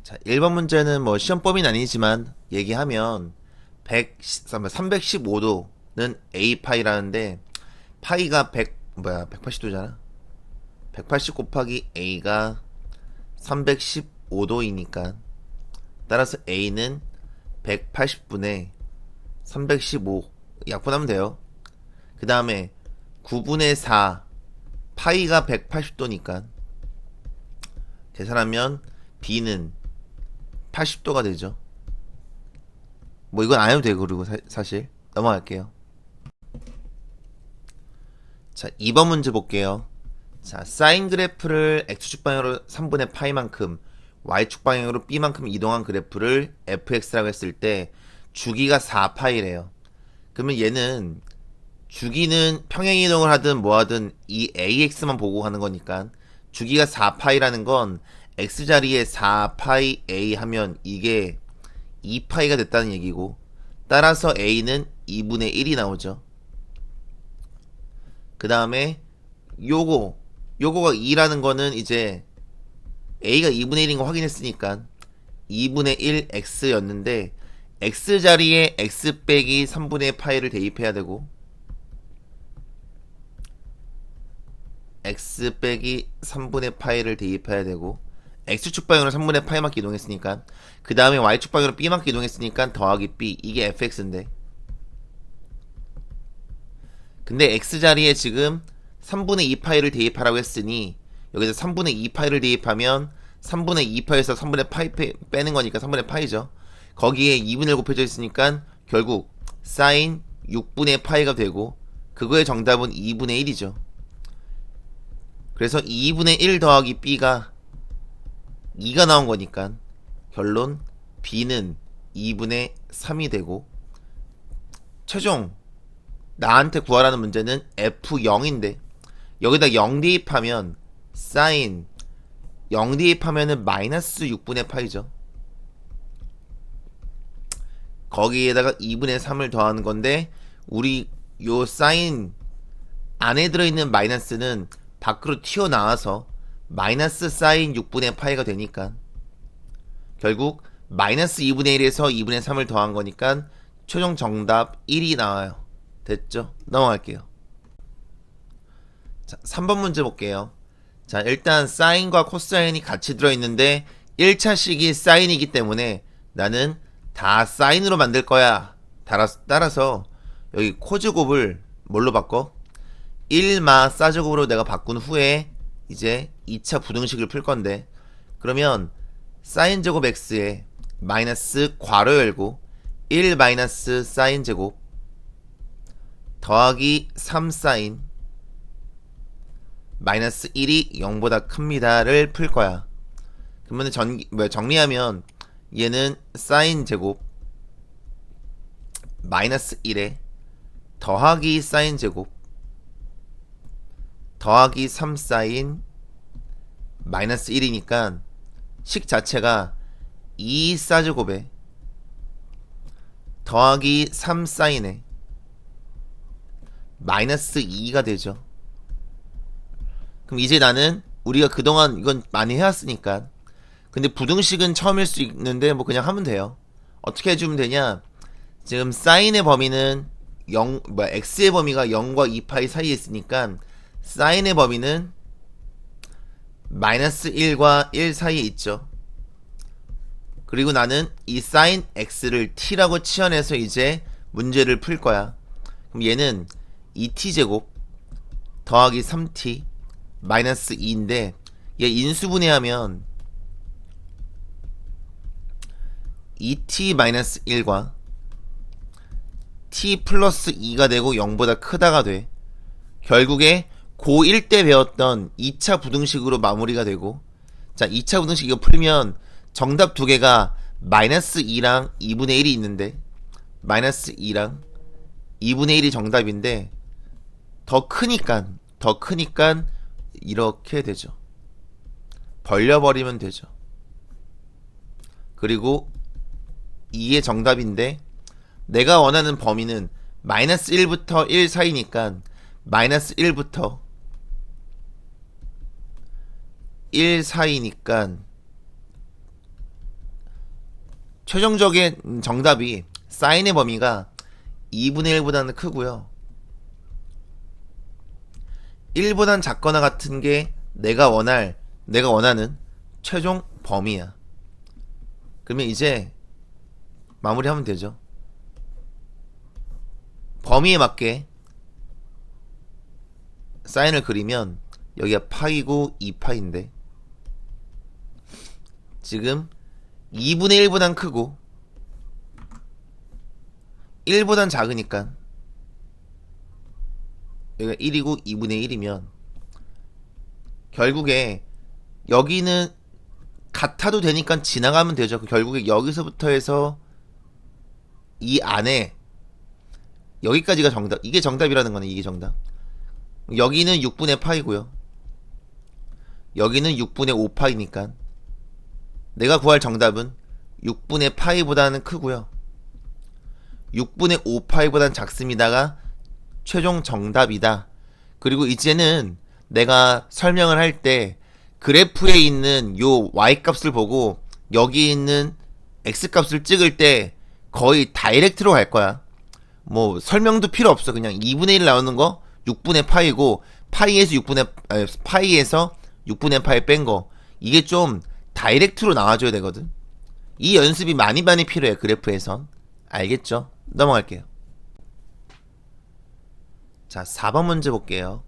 자, 1번 문제는 뭐 시험법은 아니지만 얘기하면 315도는 A파이라는데 파이가 180도잖아. 180 곱하기 A가 315도이니까 따라서 A는 180분의 315 약분하면 돼요. 그 다음에 9분의 4 파이가 180도니까 계산하면 B는 80도가 되죠. 뭐 이건 안 해도 되고 그리고 사실 넘어갈게요. 자, 2번 문제 볼게요. 자, 사인 그래프를 x축 방향으로 3분의 파이만큼 y축 방향으로 b만큼 이동한 그래프를 fx라고 했을 때 주기가 4파이래요. 그러면 얘는 주기는 평행 이동을 하든 뭐 하든 이 ax만 보고 하는 거니까 주기가 4파이라는 건 x자리에 4파이 a 하면 이게 2파이가 됐다는 얘기고 따라서 a는 2분의 1이 나오죠. 그 다음에 요거가 2라는 거는 이제 a가 2분의 1인 거 확인했으니까 2분의 1 x였는데 x자리에 x 빼기 3분의 파이를 대입해야 되고 x 빼기 3분의 파이를 대입해야 되고 x축 방향으로 3분의 파이만큼 이동했으니까 그 다음에 y축 방향으로 b만큼 이동했으니까 더하기 b 이게 fx인데 근데 x자리에 지금 3분의 2파이를 대입하라고 했으니 여기서 3분의 2파이를 대입하면 3분의 2파이에서 3분의 파이 빼는 거니까 3분의 파이죠. 거기에 2분의 1 곱해져 있으니까 결국 사인 6분의 파이가 되고 그거의 정답은 2분의 1이죠. 그래서 2분의 1 더하기 b가 2가 나온 거니까 결론 b는 2분의 3이 되고 최종 나한테 구하라는 문제는 F0인데 여기다 0 대입하면 사인 0 대입하면은 마이너스 6분의 파이죠. 거기에다가 2분의 3을 더하는 건데 우리 요 사인 안에 들어있는 마이너스는 밖으로 튀어나와서 마이너스 사인 6분의 파이가 되니까 결국 마이너스 2분의 1에서 2분의 3을 더한 거니까 최종 정답 1이 나와요. 됐죠? 넘어갈게요. 자, 3번 문제 볼게요. 자, 일단 사인과 코사인이 같이 들어있는데 1차식이 사인이기 때문에 나는 다 사인으로 만들 거야. 따라서 여기 코제곱을 뭘로 바꿔? 1마 사제곱으로 내가 바꾼 후에 이제 2차 부등식을 풀 건데 그러면 사인 제곱 x에 마이너스 괄호 열고 1 마이너스 사인 제곱 더하기 3 사인 마이너스 1이 0보다 큽니다를 풀 거야. 그러면 정리하면 얘는 사인 제곱 마이너스 1에 더하기 사인 제곱 더하기 3 사인 마이너스 1이니까 식 자체가 2 사제곱에 더하기 3 사인에 마이너스 2가 되죠. 그럼 이제 나는 우리가 그동안 이건 많이 해왔으니까 근데 부등식은 처음일 수 있는데 뭐 그냥 하면 돼요. 어떻게 해주면 되냐 지금 사인의 범위는 x의 범위가 0과 2파이 사이에 있으니까 사인의 범위는 마이너스 1과 1 사이에 있죠. 그리고 나는 이 사인 x를 t라고 치환해서 이제 문제를 풀 거야. 그럼 얘는 2t제곱 더하기 3t 마이너스 2인데 얘 인수분해하면 2t 마이너스 1과 t 플러스 2가 되고 0보다 크다가 돼. 결국에 고1 때 배웠던 2차 부등식으로 마무리가 되고 자 2차 부등식 이거 풀면 정답 두 개가 마이너스 2랑 2분의 1이 있는데 마이너스 2랑 2분의 1이 정답인데 더 크니까 이렇게 되죠. 벌려버리면 되죠. 그리고 2의 정답인데 내가 원하는 범위는 마이너스 1부터 1 사이니까 마이너스 1부터 1 사이니까 최종적인 정답이 사인의 범위가 2분의 1보다는 크고요. 1보단 작거나 같은 게 내가 원하는 최종 범위야. 그러면 이제 마무리하면 되죠. 범위에 맞게 사인을 그리면 여기가 파이고 2파인데 지금 2분의 1보단 크고 1보단 작으니까 여기가 1이고 2분의 1이면 결국에 여기는 같아도 되니까 지나가면 되죠. 결국에 여기서부터 해서 이 안에 여기까지가 정답. 이게 정답이라는 거네. 이게 정답. 여기는 6분의 파이고요. 여기는 6분의 5파이니까 내가 구할 정답은 6분의 파이보다는 크고요. 6분의 5파이보다는 작습니다가 최종 정답이다. 그리고 이제는 내가 설명을 할 때 그래프에 있는 요 y 값을 보고 여기 있는 x 값을 찍을 때 거의 다이렉트로 갈 거야. 뭐 설명도 필요 없어. 그냥 2분의 1 나오는 거 6분의 파이고 파이에서 6분의 파이 뺀 거 이게 좀 다이렉트로 나와줘야 되거든. 이 연습이 많이 필요해. 그래프에선. 알겠죠? 넘어갈게요. 자, 4번 문제 볼게요.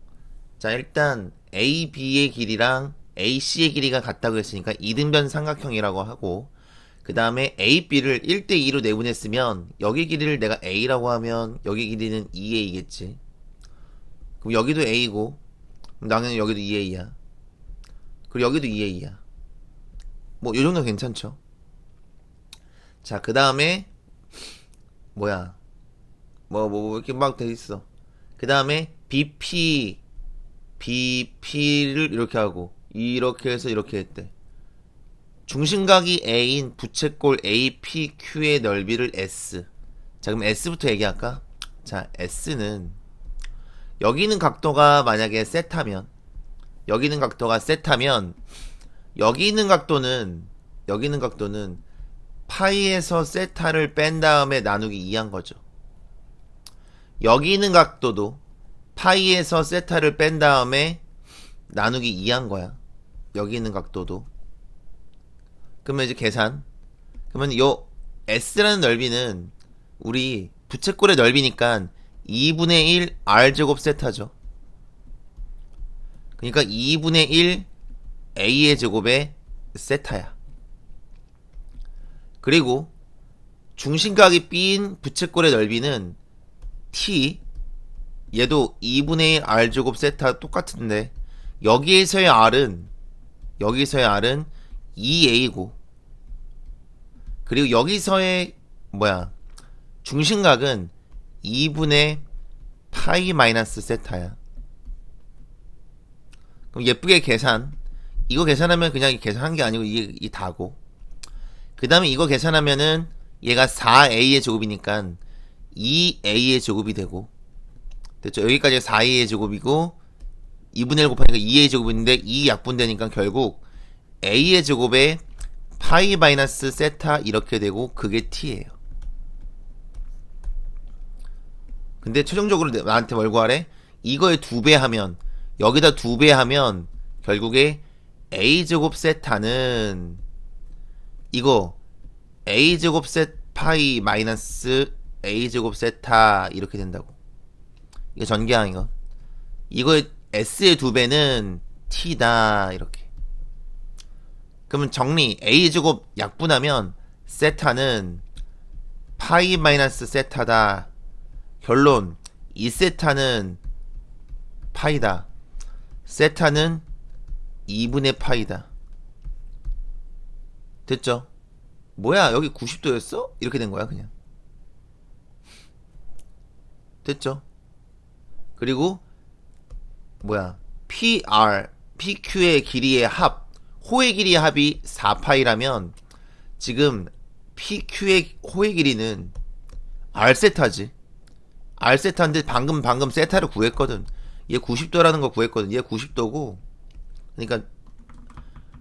자, 일단 AB의 길이랑 AC의 길이가 같다고 했으니까 이등변 삼각형이라고 하고 그 다음에 AB를 1대2로 내분했으면 여기 길이를 내가 A라고 하면 여기 길이는 2A겠지. 그럼 여기도 A고 당연히 여기도 2A야. 그리고 여기도 2A야. 뭐 요정도 괜찮죠. 자, 그 다음에 뭐야 뭐 이렇게 막 돼있어. 그 다음에 BP를 이렇게 하고 이렇게 해서 이렇게 했대. 중심각이 A인 부채꼴 APQ의 넓이를 S. 자, 그럼 S부터 얘기할까? 자, S는 여기 있는 각도가 만약에 세타면 여기 있는 각도는 파이에서 세타를 뺀 다음에 나누기 2한 거죠. 여기 있는 각도도 파이에서 세타를 뺀 다음에 나누기 2한 거야. 여기 있는 각도도. 그러면 이제 계산. 그러면 요 S라는 넓이는 우리 부채꼴의 넓이니까 2분의 1 R제곱 세타죠. 그러니까 2분의 1 A의 제곱의 세타야. 그리고 중심각이 B인 부채꼴의 넓이는 T, 얘도 2분의 1 R제곱 세타 똑같은데 여기에서의 R은 2A고 그리고 여기서의 중심각은 2분의 파이 마이너스 세타야. 그럼 예쁘게 이거 계산하면 그냥 계산한 게 아니고 이게 다고. 그 다음에 이거 계산하면은 얘가 4A의 제곱이니까 2A의 제곱이 되고 됐죠? 여기까지 4A의 제곱이고 2분의 1 곱하니까 2A의 제곱인데 2 약분되니까 결국 A의 제곱에 파이 마이너스 세타 이렇게 되고 그게 T예요. 근데 최종적으로 나한테 뭘 구하래? 이거에 2배 하면 여기다 2배 하면 결국에 A제곱 세타는 이거 A제곱 세 파이 마이너스 A제곱 세타 이렇게 된다고. 이거 전개항 이거의 S의 2배는 T다 이렇게. 그러면 정리 A제곱 약분하면 세타는 파이 마이너스 세타다. 결론 2세타는 파이다. 세타는 2분의 파이다. 됐죠? 뭐야 여기 90도였어? 이렇게 된 거야 그냥. 됐죠? 그리고 PQ의 길이의 합, 호의 길이의 합이 4파이라면 지금 PQ의 호의 길이는 R세타지. R세타인데 방금 세타를 구했거든. 얘 90도라는 거 구했거든. 얘 90도고 그러니까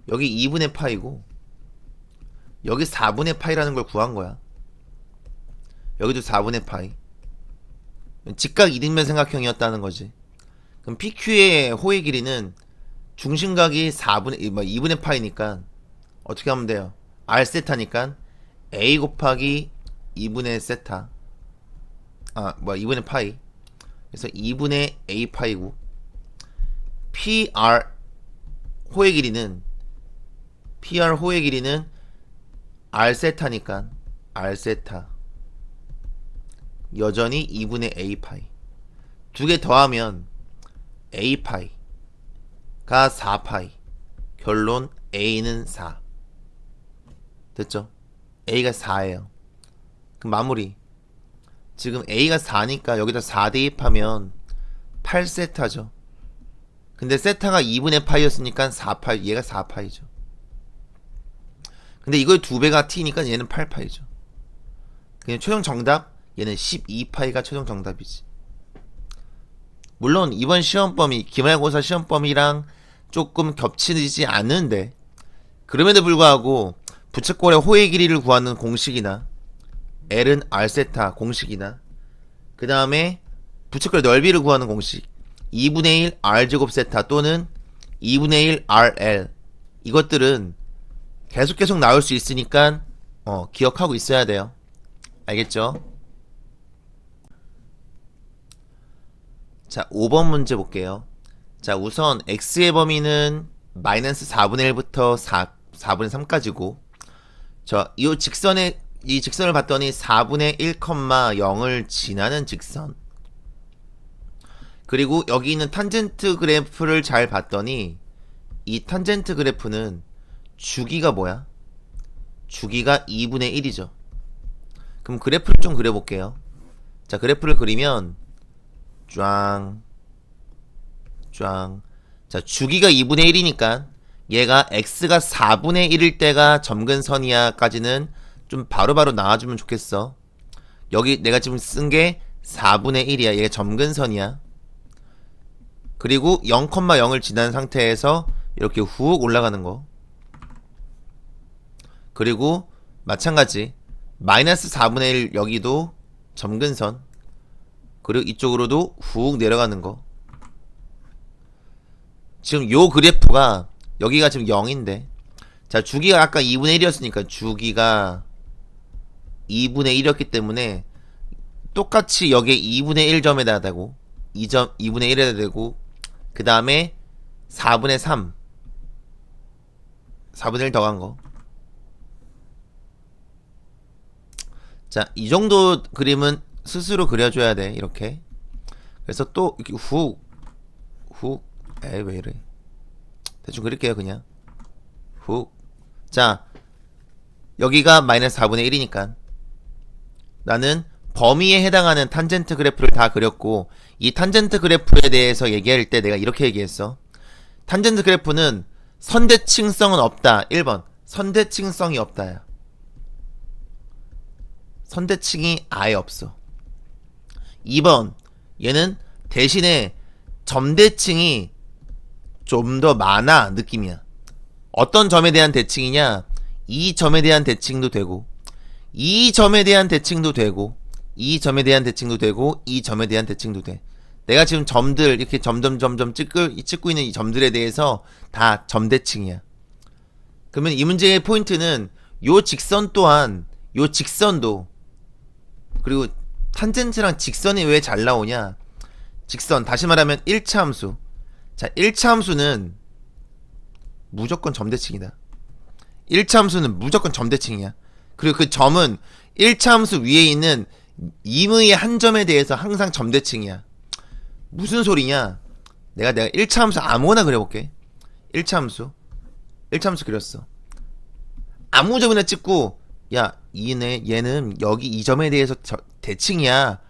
여기 2분의 파이고 여기 4분의 파이라는 걸 구한 거야. 여기도 4분의 파이. 직각 이등변 삼각형이었다는 거지. 그럼 PQ의 호의 길이는 중심각이 2분의 파이니까 어떻게 하면 돼요? R 세타니까 A 곱하기 2분의 세타 2분의 파이. 그래서 2분의 A 파이고, PR 호의 길이는 R 세타니까 R 세타 여전히 2분의 A 파이. 두 개 더하면 A 파이가 4 파이. 결론 A는 4. 됐죠? A가 4예요. 그럼 마무리. 지금 A가 4니까 여기다 4 대입하면 8 세타죠. 근데 세타가 2분의 파이였으니까 4 파이. 얘가 4 파이죠. 근데 이거의 2배가 T니까 얘는 8 파이죠. 그냥 최종 정답 얘는 12 파이가 최종 정답이지. 물론 이번 시험범위 기말고사 시험범위랑 조금 겹치지 않는데, 그럼에도 불구하고 부채꼴의 호의 길이를 구하는 공식이나 L은 R 세타 공식이나 그 다음에 부채꼴의 넓이를 구하는 공식 2분의 1 R제곱 세타 또는 2분의 1 RL, 이것들은 계속 나올 수 있으니까 기억하고 있어야 돼요. 알겠죠? 자, 5번 문제 볼게요. 자, 우선 x의 범위는 마이너스 4분의 1부터 4분의 3까지고, 이 직선을 봤더니 4분의 1,0을 지나는 직선. 그리고 여기 있는 탄젠트 그래프를 잘 봤더니 이 탄젠트 그래프는 주기가 뭐야? 주기가 2분의 1이죠. 그럼 그래프를 좀 그려볼게요. 자, 그래프를 그리면 쫙. 자, 주기가 2분의 1이니까 얘가 x가 4분의 1일 때가 점근선이야 까지는 좀 바로바로 나와주면 좋겠어. 여기 내가 지금 쓴 게 4분의 1이야. 얘가 점근선이야. 그리고 0,0을 지난 상태에서 이렇게 훅 올라가는 거. 그리고 마찬가지 마이너스 4분의 1 여기도 점근선. 그리고 이쪽으로도 훅 내려가는 거. 지금 요 그래프가 여기가 지금 0인데, 자, 주기가 아까 2분의 1이었으니까 주기가 2분의 1이었기 때문에 똑같이 여기에 2분의 1점에다 대고 2분의 1에다 대고 그 다음에 4분의 3 4분의 1 더한 거. 자, 이 정도 그림은 스스로 그려줘야 돼. 이렇게. 그래서 또 이렇게 훅 에이 왜 이래. 대충 그릴게요 그냥. 훅. 자, 여기가 마이너스 4분의 1이니까 나는 범위에 해당하는 탄젠트 그래프를 다 그렸고, 이 탄젠트 그래프에 대해서 얘기할 때 내가 이렇게 얘기했어. 탄젠트 그래프는 선대칭성은 없다. 1번 선대칭성이 없다야. 선대칭이 아예 없어. 2번 얘는 대신에 점대칭이 좀 더 많아 느낌이야. 어떤 점에 대한 대칭이냐, 이 점에 대한 대칭도 되고, 이 점에 대한 대칭도 되고, 이 점에 대한 대칭도 되고, 이 점에 대한 대칭도 돼. 내가 지금 점들 이렇게 점점 찍고 있는 이 점들에 대해서 다 점대칭이야. 그러면 이 문제의 포인트는 요 직선 또한 요 직선도, 그리고 탄젠트랑 직선이 왜 잘 나오냐. 직선 다시 말하면 1차 함수. 자, 1차 함수는 무조건 점대칭이다. 1차 함수는 무조건 점대칭이야. 그리고 그 점은 1차 함수 위에 있는 임의의 한 점에 대해서 항상 점대칭이야. 무슨 소리냐? 내가 1차 함수 아무거나 그려볼게. 1차 함수 그렸어. 아무 점이나 찍고, 야, 얘는 여기 이 점에 대해서 대칭이야.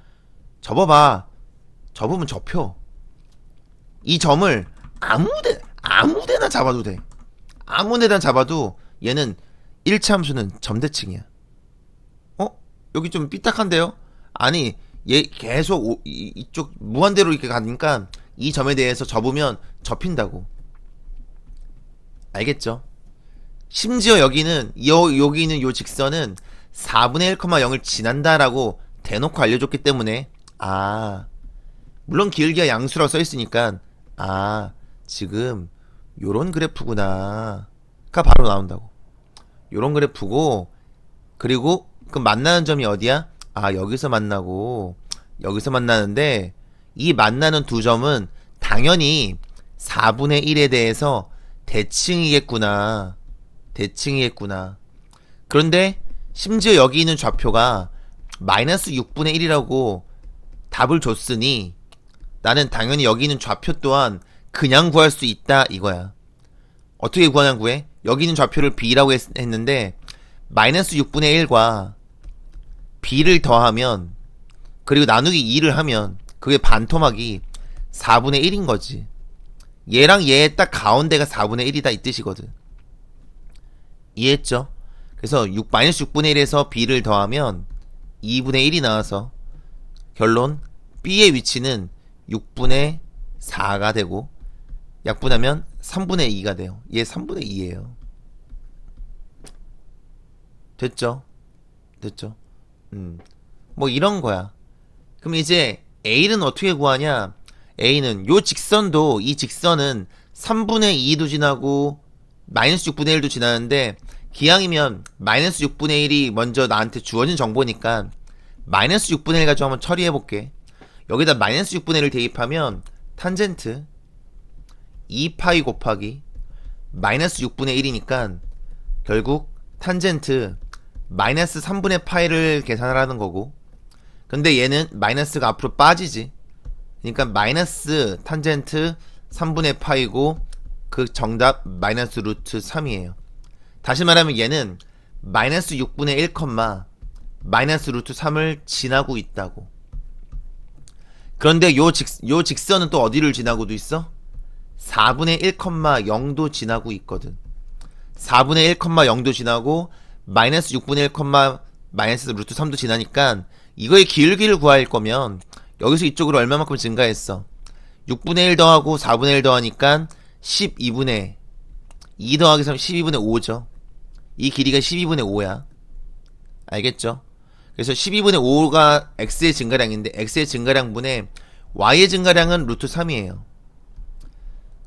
접어봐. 접으면 접혀. 이 점을 아무데나 잡아도 돼. 아무데나 잡아도 얘는 1차 함수는 점대칭이야. 여기 좀 삐딱한데요? 아니, 얘 계속 이쪽 무한대로 이렇게 가니까 이 점에 대해서 접으면 접힌다고. 알겠죠? 심지어 여기 있는 요 직선은 4분의 1,0을 지난다라고 대놓고 알려줬기 때문에, 아, 물론 길기가 양수라고 써있으니까, 아, 지금 요런 그래프구나 가 바로 나온다고. 요런 그래프고, 그리고 그 만나는 점이 어디야? 아, 여기서 만나고 여기서 만나는데, 이 만나는 두 점은 당연히 4분의 1에 대해서 대칭이겠구나. 대칭이겠구나. 그런데 심지어 여기 있는 좌표가 마이너스 6분의 1이라고 답을 줬으니 나는 당연히 여기 있는 좌표 또한 그냥 구할 수 있다 이거야. 어떻게 구하냐 구해? 여기 있는 좌표를 b라고 했는데 마이너스 6분의 1과 b를 더하면, 그리고 나누기 2를 하면 그게 반토막이 4분의 1인 거지. 얘랑 얘 딱 가운데가 4분의 1이다 이 뜻이거든. 이해했죠? 그래서 마이너스 6분의 1에서 b를 더하면 2분의 1이 나와서 결론 b의 위치는 6분의 4가 되고, 약분하면 3분의 2가 돼요. 얘 3분의 2예요. 됐죠? 됐죠? 뭐 이런 거야. 그럼 이제 A는 어떻게 구하냐? A는 요 직선도, 이 직선은 3분의 2도 지나고 마이너스 6분의 1도 지나는데, 기왕이면 마이너스 6분의 1이 먼저 나한테 주어진 정보니까 마이너스 6분의 1 가지고 한번 처리해볼게. 여기다 마이너스 6분의 1을 대입하면 탄젠트 2파이 곱하기 마이너스 6분의 1이니까 결국 탄젠트 마이너스 3분의 파이를 계산하라는 거고, 근데 얘는 마이너스가 앞으로 빠지지. 그러니까 마이너스 탄젠트 3분의 파이고 그 정답 마이너스 루트 3이에요. 다시 말하면 얘는 마이너스 6분의 1, 마이너스 루트 3을 지나고 있다고. 그런데 요 직선은 또 어디를 지나고도 있어? 4분의 1, 0도 지나고 있거든. 4분의 1, 0도 지나고 마이너스 6분의 1, 마이너스 루트 3도 지나니까 이거의 기울기를 구할 거면 여기서 이쪽으로 얼마만큼 증가했어? 6분의 1 더하고 4분의 1 더하니까 12분의 2 더하기 3 12분의 5죠. 이 길이가 12분의 5야. 알겠죠? 그래서 12분의 5가 x의 증가량인데 x의 증가량분의 y의 증가량은 루트 3이에요.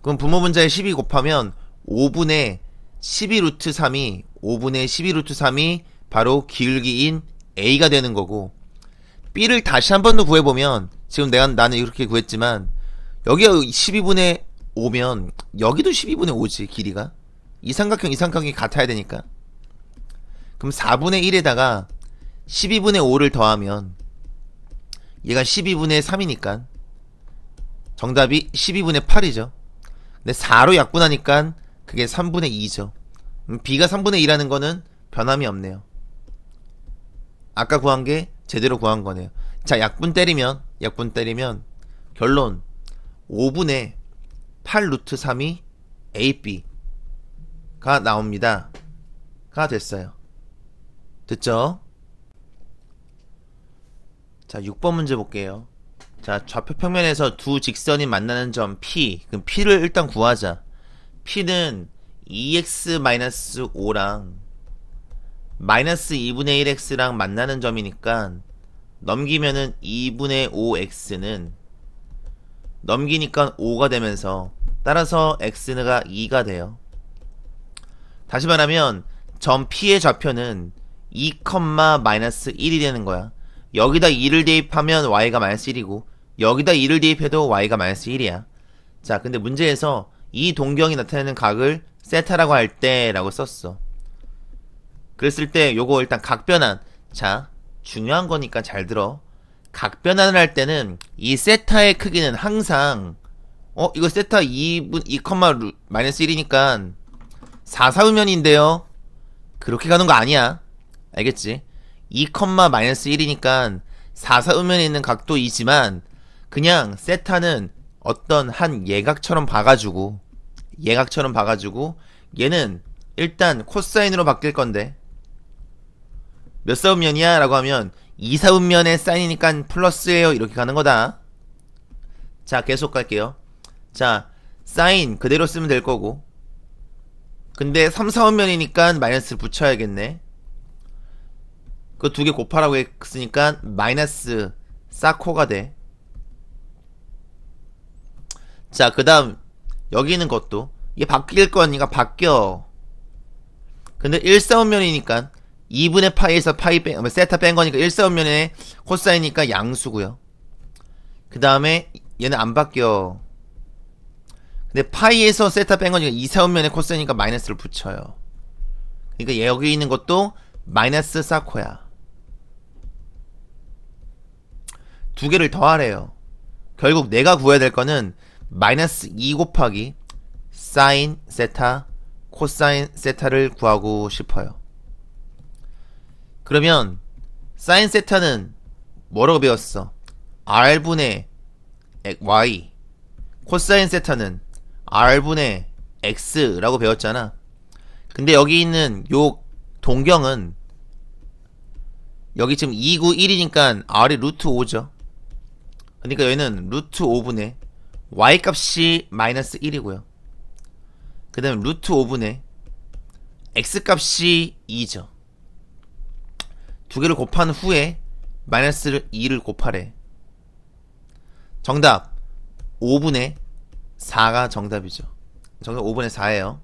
그럼 분모분자에 12 곱하면 5분의 12 루트 3이 5분의 12 루트 3이 바로 기울기인 a가 되는 거고, b를 다시 한 번 더 구해보면, 지금 나는 이렇게 구했지만 여기가 12분의 5면 여기도 12분의 5지. 길이가 이 삼각형이 같아야 되니까. 그럼 4분의 1에다가 12분의 5를 더하면 얘가 12분의 3이니까 정답이 12분의 8이죠. 근데 4로 약분하니까 그게 3분의 2죠. b가 3분의 2라는 거는 변함이 없네요. 아까 구한 게 제대로 구한 거네요. 자, 약분 때리면 결론 5분의 8 루트 3이 AB가 나옵니다. 가 됐어요. 됐죠? 자, 6번 문제 볼게요. 자, 좌표 평면에서 두 직선이 만나는 점 P. 그럼 P를 일단 구하자. P는 2x-5랑 마이너스 2분의 1x랑 만나는 점이니까 넘기면은 2분의 5x는 넘기니까 5가 되면서 따라서 x가 2가 돼요. 다시 말하면 점 P의 좌표는 2, 마이너스 1이 되는 거야. 여기다 2를 대입하면 y가 마이너스 1이고 여기다 2를 대입해도 y가 마이너스 1이야. 자, 근데 문제에서 이 동경이 나타내는 각을 세타라고 할 때라고 썼어. 그랬을 때 요거 일단 각변환. 자, 중요한 거니까 잘 들어. 각변환을 할 때는 이 세타의 크기는 항상 이거 세타 2 마이너스 1이니까 4사분면인데요. 그렇게 가는 거 아니야. 알겠지? 2, 마이너스 1이니까 4사분면에 있는 각도이지만 그냥 세타는 어떤 한 예각처럼 봐가지고 얘는 일단 코사인으로 바뀔 건데 몇 사분면이야? 라고 하면 2사분면의 사인이니까 플러스예요. 이렇게 가는 거다. 자, 계속 갈게요. 자, 사인 그대로 쓰면 될 거고 근데 3, 4원면이니까 마이너스를 붙여야겠네. 그 두 개 곱하라고 했으니까 마이너스 사코가 돼. 자, 그 다음 여기 있는 것도 이게 바뀔 거니까 바뀌어. 근데 1사원면이니까 2분의 파이에서 파이 세타 뺀 거니까 1사원면에 코사인이니까 양수고요. 그 다음에 얘는 안 바뀌어. 근데 파이에서 세타 뺀 거니까 2사원면에 코사인이니까 마이너스를 붙여요. 그러니까 여기 있는 것도 마이너스 사코야. 두 개를 더하래요. 결국 내가 구해야 될 거는 마이너스 2 곱하기 사인 세타 코사인 세타를 구하고 싶어요. 그러면 사인 세타는 뭐라고 배웠어? R분의 Y. 코사인 세타는 R분의 X라고 배웠잖아. 근데 여기 있는 요 동경은 여기 지금 2, 9, 1이니까 R이 루트 5죠. 그러니까 여기는 루트 5분의 Y 값이 마이너스 1이고요. 그 다음에 루트 5분의 X 값이 2죠. 두 개를 곱한 후에 마이너스 2를 곱하래. 정답 5분의 4가 정답이죠. 정답 5분의 4예요.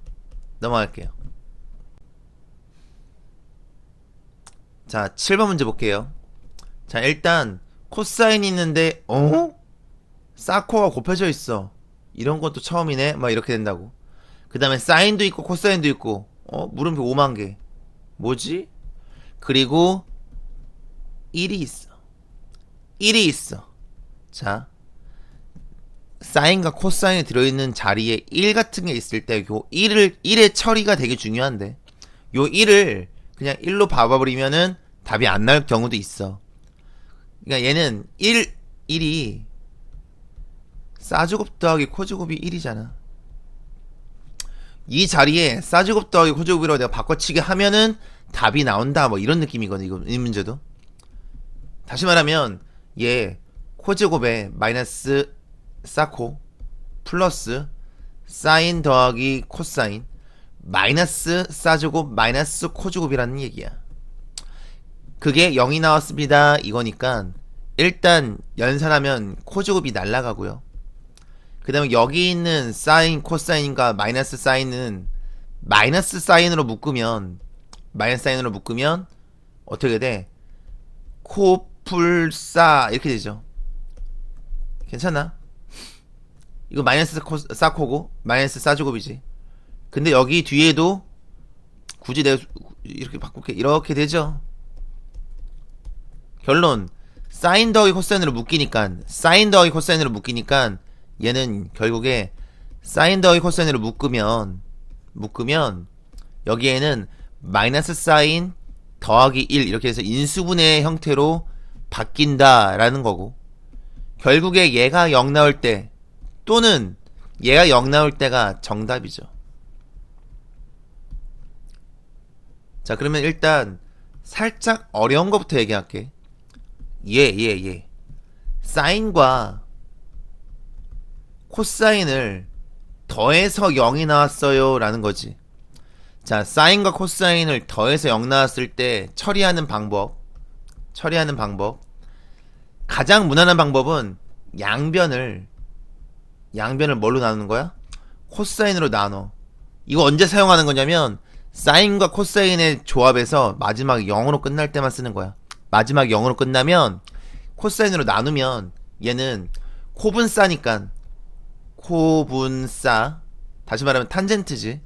넘어갈게요. 자, 7번 문제 볼게요. 자, 일단 코사인이 있는데 사코가 곱해져 있어. 이런 것도 처음이네. 막 이렇게 된다고. 그 다음에 사인도 있고 코사인도 있고 물음표 5만 개. 뭐지? 그리고 1이 있어. 1이 있어. 자, 사인과 코사인이 들어있는 자리에 1 같은 게 있을 때 요 1의 처리가 되게 중요한데 요 1을 그냥 1로 봐버리면은 답이 안 나올 경우도 있어. 그러니까 얘는 1이 사제곱 더하기 코제곱이 1이잖아. 이 자리에 사제곱 더하기 코제곱이라고 내가 바꿔치기 하면은 답이 나온다. 뭐 이런 느낌이거든. 이 문제도. 다시 말하면 얘 코제곱에 마이너스 사코 플러스 사인 더하기 코사인 마이너스 사제곱 마이너스 코제곱이라는 얘기야. 그게 0이 나왔습니다. 이거니까 일단 연산하면 코제곱이 날라가고요. 그 다음에 여기 있는 사인 코사인과 마이너스 사인은 마이너스 사인으로 묶으면 어떻게 돼? 코풀사 이렇게 되죠. 괜찮아? 이거 마이너스 사코고 마이너스 사제곱이지. 근데 여기 뒤에도 굳이 내가 이렇게 바꿀게. 이렇게 되죠. 결론 사인 더하기 코사인으로 묶이니까 얘는 결국에 사인 더하기 코사인으로 묶으면 여기에는 마이너스 사인 더하기 1 이렇게 해서 인수분해 형태로 바뀐다라는 거고, 결국에 얘가 0 나올 때 또는 얘가 0 나올 때가 정답이죠. 자, 그러면 일단 살짝 어려운 것부터 얘기할게. 사인과 코사인을 더해서 0이 나왔어요 라는 거지. 자, 사인과 코사인을 더해서 0 나왔을 때 처리하는 방법 가장 무난한 방법은 양변을 뭘로 나누는 거야? 코사인으로 나눠. 이거 언제 사용하는 거냐면 사인과 코사인의 조합에서 마지막 0으로 끝날 때만 쓰는 거야. 마지막 0으로 끝나면 코사인으로 나누면 얘는 코분사니까 코분사, 다시 말하면 탄젠트지.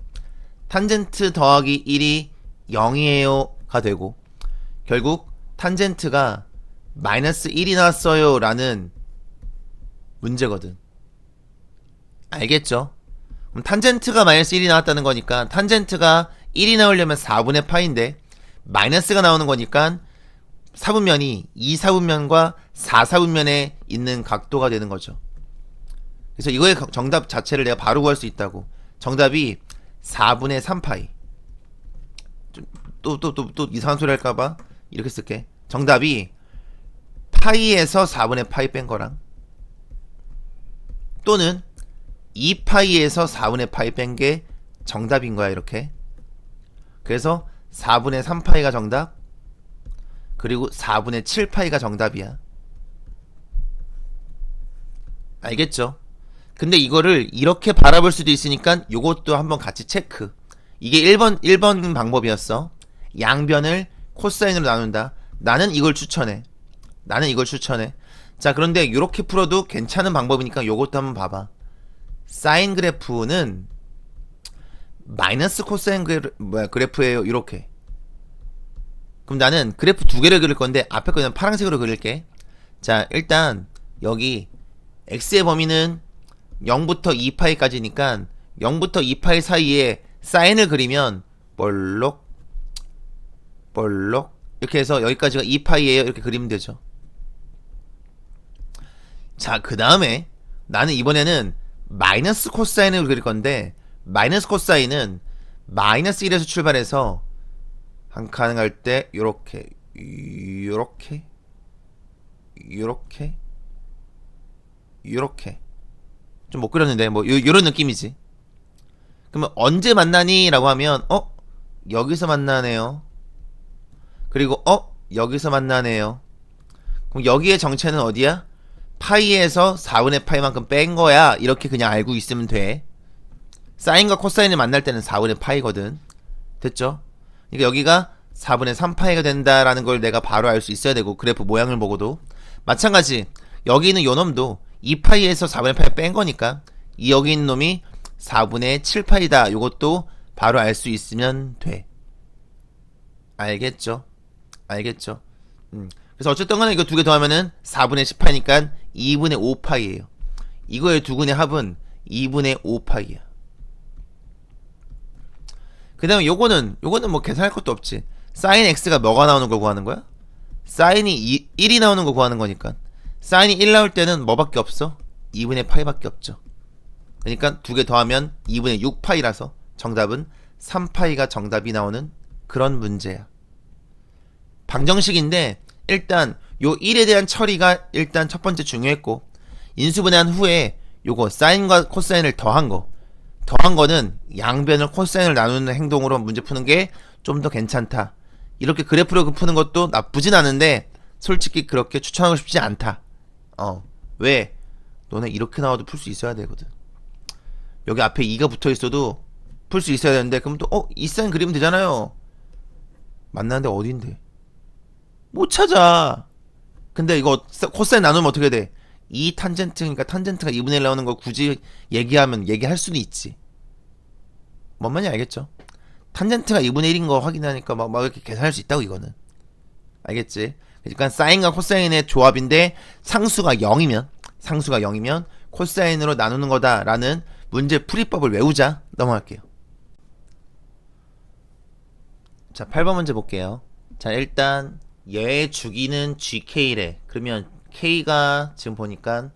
탄젠트 더하기 1이 0이에요 가 되고, 결국 탄젠트가 마이너스 1이 나왔어요 라는 문제거든. 알겠죠? 그럼 탄젠트가 마이너스 1이 나왔다는 거니까 탄젠트가 1이 나오려면 4분의 파인데 마이너스가 나오는 거니까 4분면이 2사분면과 4사분면에 있는 각도가 되는 거죠. 그래서 이거의 정답 자체를 내가 바로 구할 수 있다고. 정답이 4분의 3파이. 또 이상한 소리 할까봐 이렇게 쓸게. 정답이 파이에서 4분의 파이 뺀 거랑 또는 2파이에서 4분의 파이 뺀 게 정답인 거야. 이렇게 그래서 4분의 3파이가 정답, 그리고 4분의 7파이가 정답이야. 알겠죠? 근데 이거를 이렇게 바라볼 수도 있으니까 요것도 한번 같이 체크. 이게 1번 방법이었어. 양변을 코사인으로 나눈다. 나는 이걸 추천해. 자, 그런데 이렇게 풀어도 괜찮은 방법이니까 요것도 한번 봐봐. 사인 그래프는 마이너스 코사인 그래프예요. 이렇게. 그럼 나는 그래프 두 개를 그릴 건데 앞에 거는 파란색으로 그릴게. 자, 일단 여기 x의 범위는 0부터 2파이까지니까 0부터 2파이 사이에 사인을 그리면 볼록 이렇게 해서 여기까지가 2파이에요. 이렇게 그리면 되죠. 자, 그 다음에 나는 이번에는 마이너스 코사인을 그릴 건데 마이너스 코사인은 마이너스 1에서 출발해서 한 칸 갈 때 요렇게 좀 못 그렸는데 뭐 요런 느낌이지. 그러면 언제 만나니? 라고 하면 여기서 만나네요. 그리고 여기서 만나네요. 그럼 여기의 정체는 어디야? 파이에서 4분의 파이만큼 뺀 거야. 이렇게 그냥 알고 있으면 돼. 사인과 코사인을 만날 때는 4분의 파이거든. 됐죠? 그러니까 여기가 4분의 3파이가 된다라는 걸 내가 바로 알 수 있어야 되고, 그래프 모양을 보고도 마찬가지. 여기 있는 요 놈도 2파이에서 4분의 파이 뺀 거니까 이 여기 있는 놈이 4분의 7파이다. 요것도 바로 알 수 있으면 돼. 알겠죠? 그래서 어쨌든 간에 이거 두 개 더하면은 4분의 10파이니까 2분의 5파이에요. 이거의 두 근의 합은 2분의 5파이야. 그 다음에 요거는 뭐 계산할 것도 없지. 사인 x가 뭐가 나오는 걸 구하는 거야? 사인이 1이 나오는 거 구하는 거니까. 사인이 1 나올 때는 뭐밖에 없어? 2분의 파이밖에 없죠. 그러니까 두 개 더하면 2분의 6파이라서 정답은 3파이가 정답이 나오는 그런 문제야. 방정식인데 일단 요 1에 대한 처리가 일단 첫 번째 중요했고, 인수분해한 후에 요거 사인과 코사인을 더한 거는 양변을 코사인을 나누는 행동으로 문제 푸는 게 좀 더 괜찮다. 이렇게 그래프로 푸는 것도 나쁘진 않은데 솔직히 그렇게 추천하고 싶지 않다. 왜? 너네 이렇게 나와도 풀 수 있어야 되거든. 여기 앞에 2가 붙어 있어도 풀 수 있어야 되는데, 그럼 또 이 사인 그리면 되잖아요. 만나는데 어딘데? 못 찾아. 근데 이거 코사인 나누면 어떻게 돼? 2 탄젠트니까 탄젠트가 2분의 1 나오는 걸 굳이 얘기할 수는 있지. 뭔 말인지 알겠죠? 탄젠트가 2분의 1인 거 확인하니까 막 이렇게 계산할 수 있다고, 이거는. 알겠지? 그러니까 사인과 코사인의 조합인데 상수가 0이면 코사인으로 나누는 거다라는 문제 풀이법을 외우자. 넘어갈게요. 자, 8번 문제 볼게요. 자, 일단 얘의 주기는 GK래. 그러면 K가 지금 보니까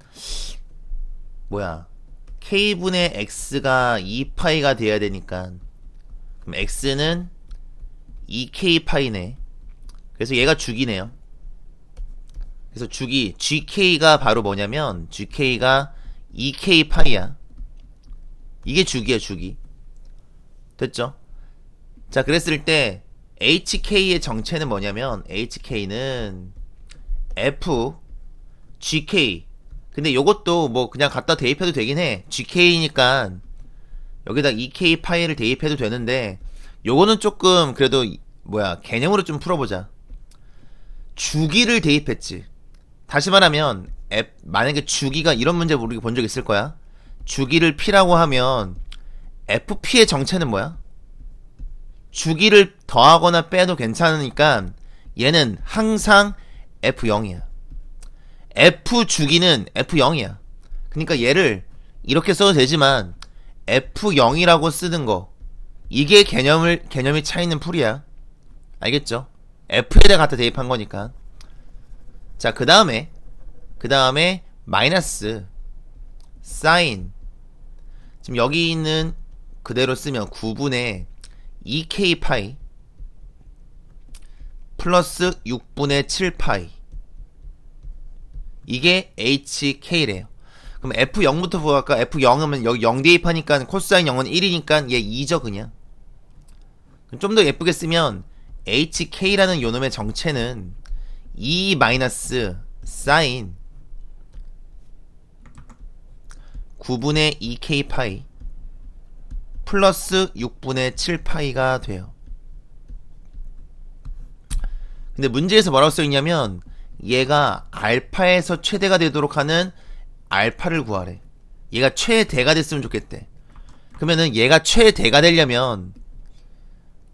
K분의 X가 2파이가 돼야 되니까, 그럼 X는 2K파이네. 그래서 얘가 주기네요. 그래서 주기 GK가 바로 뭐냐면 GK가 2K파이야. 이게 주기야, 주기. 됐죠? 자, 그랬을 때 HK의 정체는 뭐냐면 HK는 F GK. 근데 요것도 뭐 그냥 갖다 대입해도 되긴 해. GK니까 여기다 2K 파이를 대입해도 되는데, 요거는 조금 그래도 개념으로 좀 풀어보자. 주기를 대입했지. 다시 말하면 만약에 주기가 이런 문제 우리가 본 적 있을 거야. 주기를 P라고 하면 FP의 정체는 뭐야? 주기를 더하거나 빼도 괜찮으니까 얘는 항상 F0이야. F 주기는 F0이야. 그러니까 얘를 이렇게 써도 되지만 F0이라고 쓰는 거, 이게 개념이 차있는 풀이야. 알겠죠? F에다 갖다 대입한 거니까. 자, 그 다음에 마이너스 사인, 지금 여기 있는 그대로 쓰면 9분의 2K 파이 플러스 6분의 7파이, 이게 HK래요. 그럼 F0부터 구할까? F0은 여기 0 대입하니까 코사인 0은 1이니까 얘 2죠 그냥. 좀 더 예쁘게 쓰면 HK라는 요놈의 정체는 E 마이너스 사인 9분의 2K 파이 플러스 6분의 7파이가 돼요. 근데 문제에서 뭐라고 써있냐면 얘가 알파에서 최대가 되도록 하는 알파를 구하래. 얘가 최대가 됐으면 좋겠대. 그러면은 얘가 최대가 되려면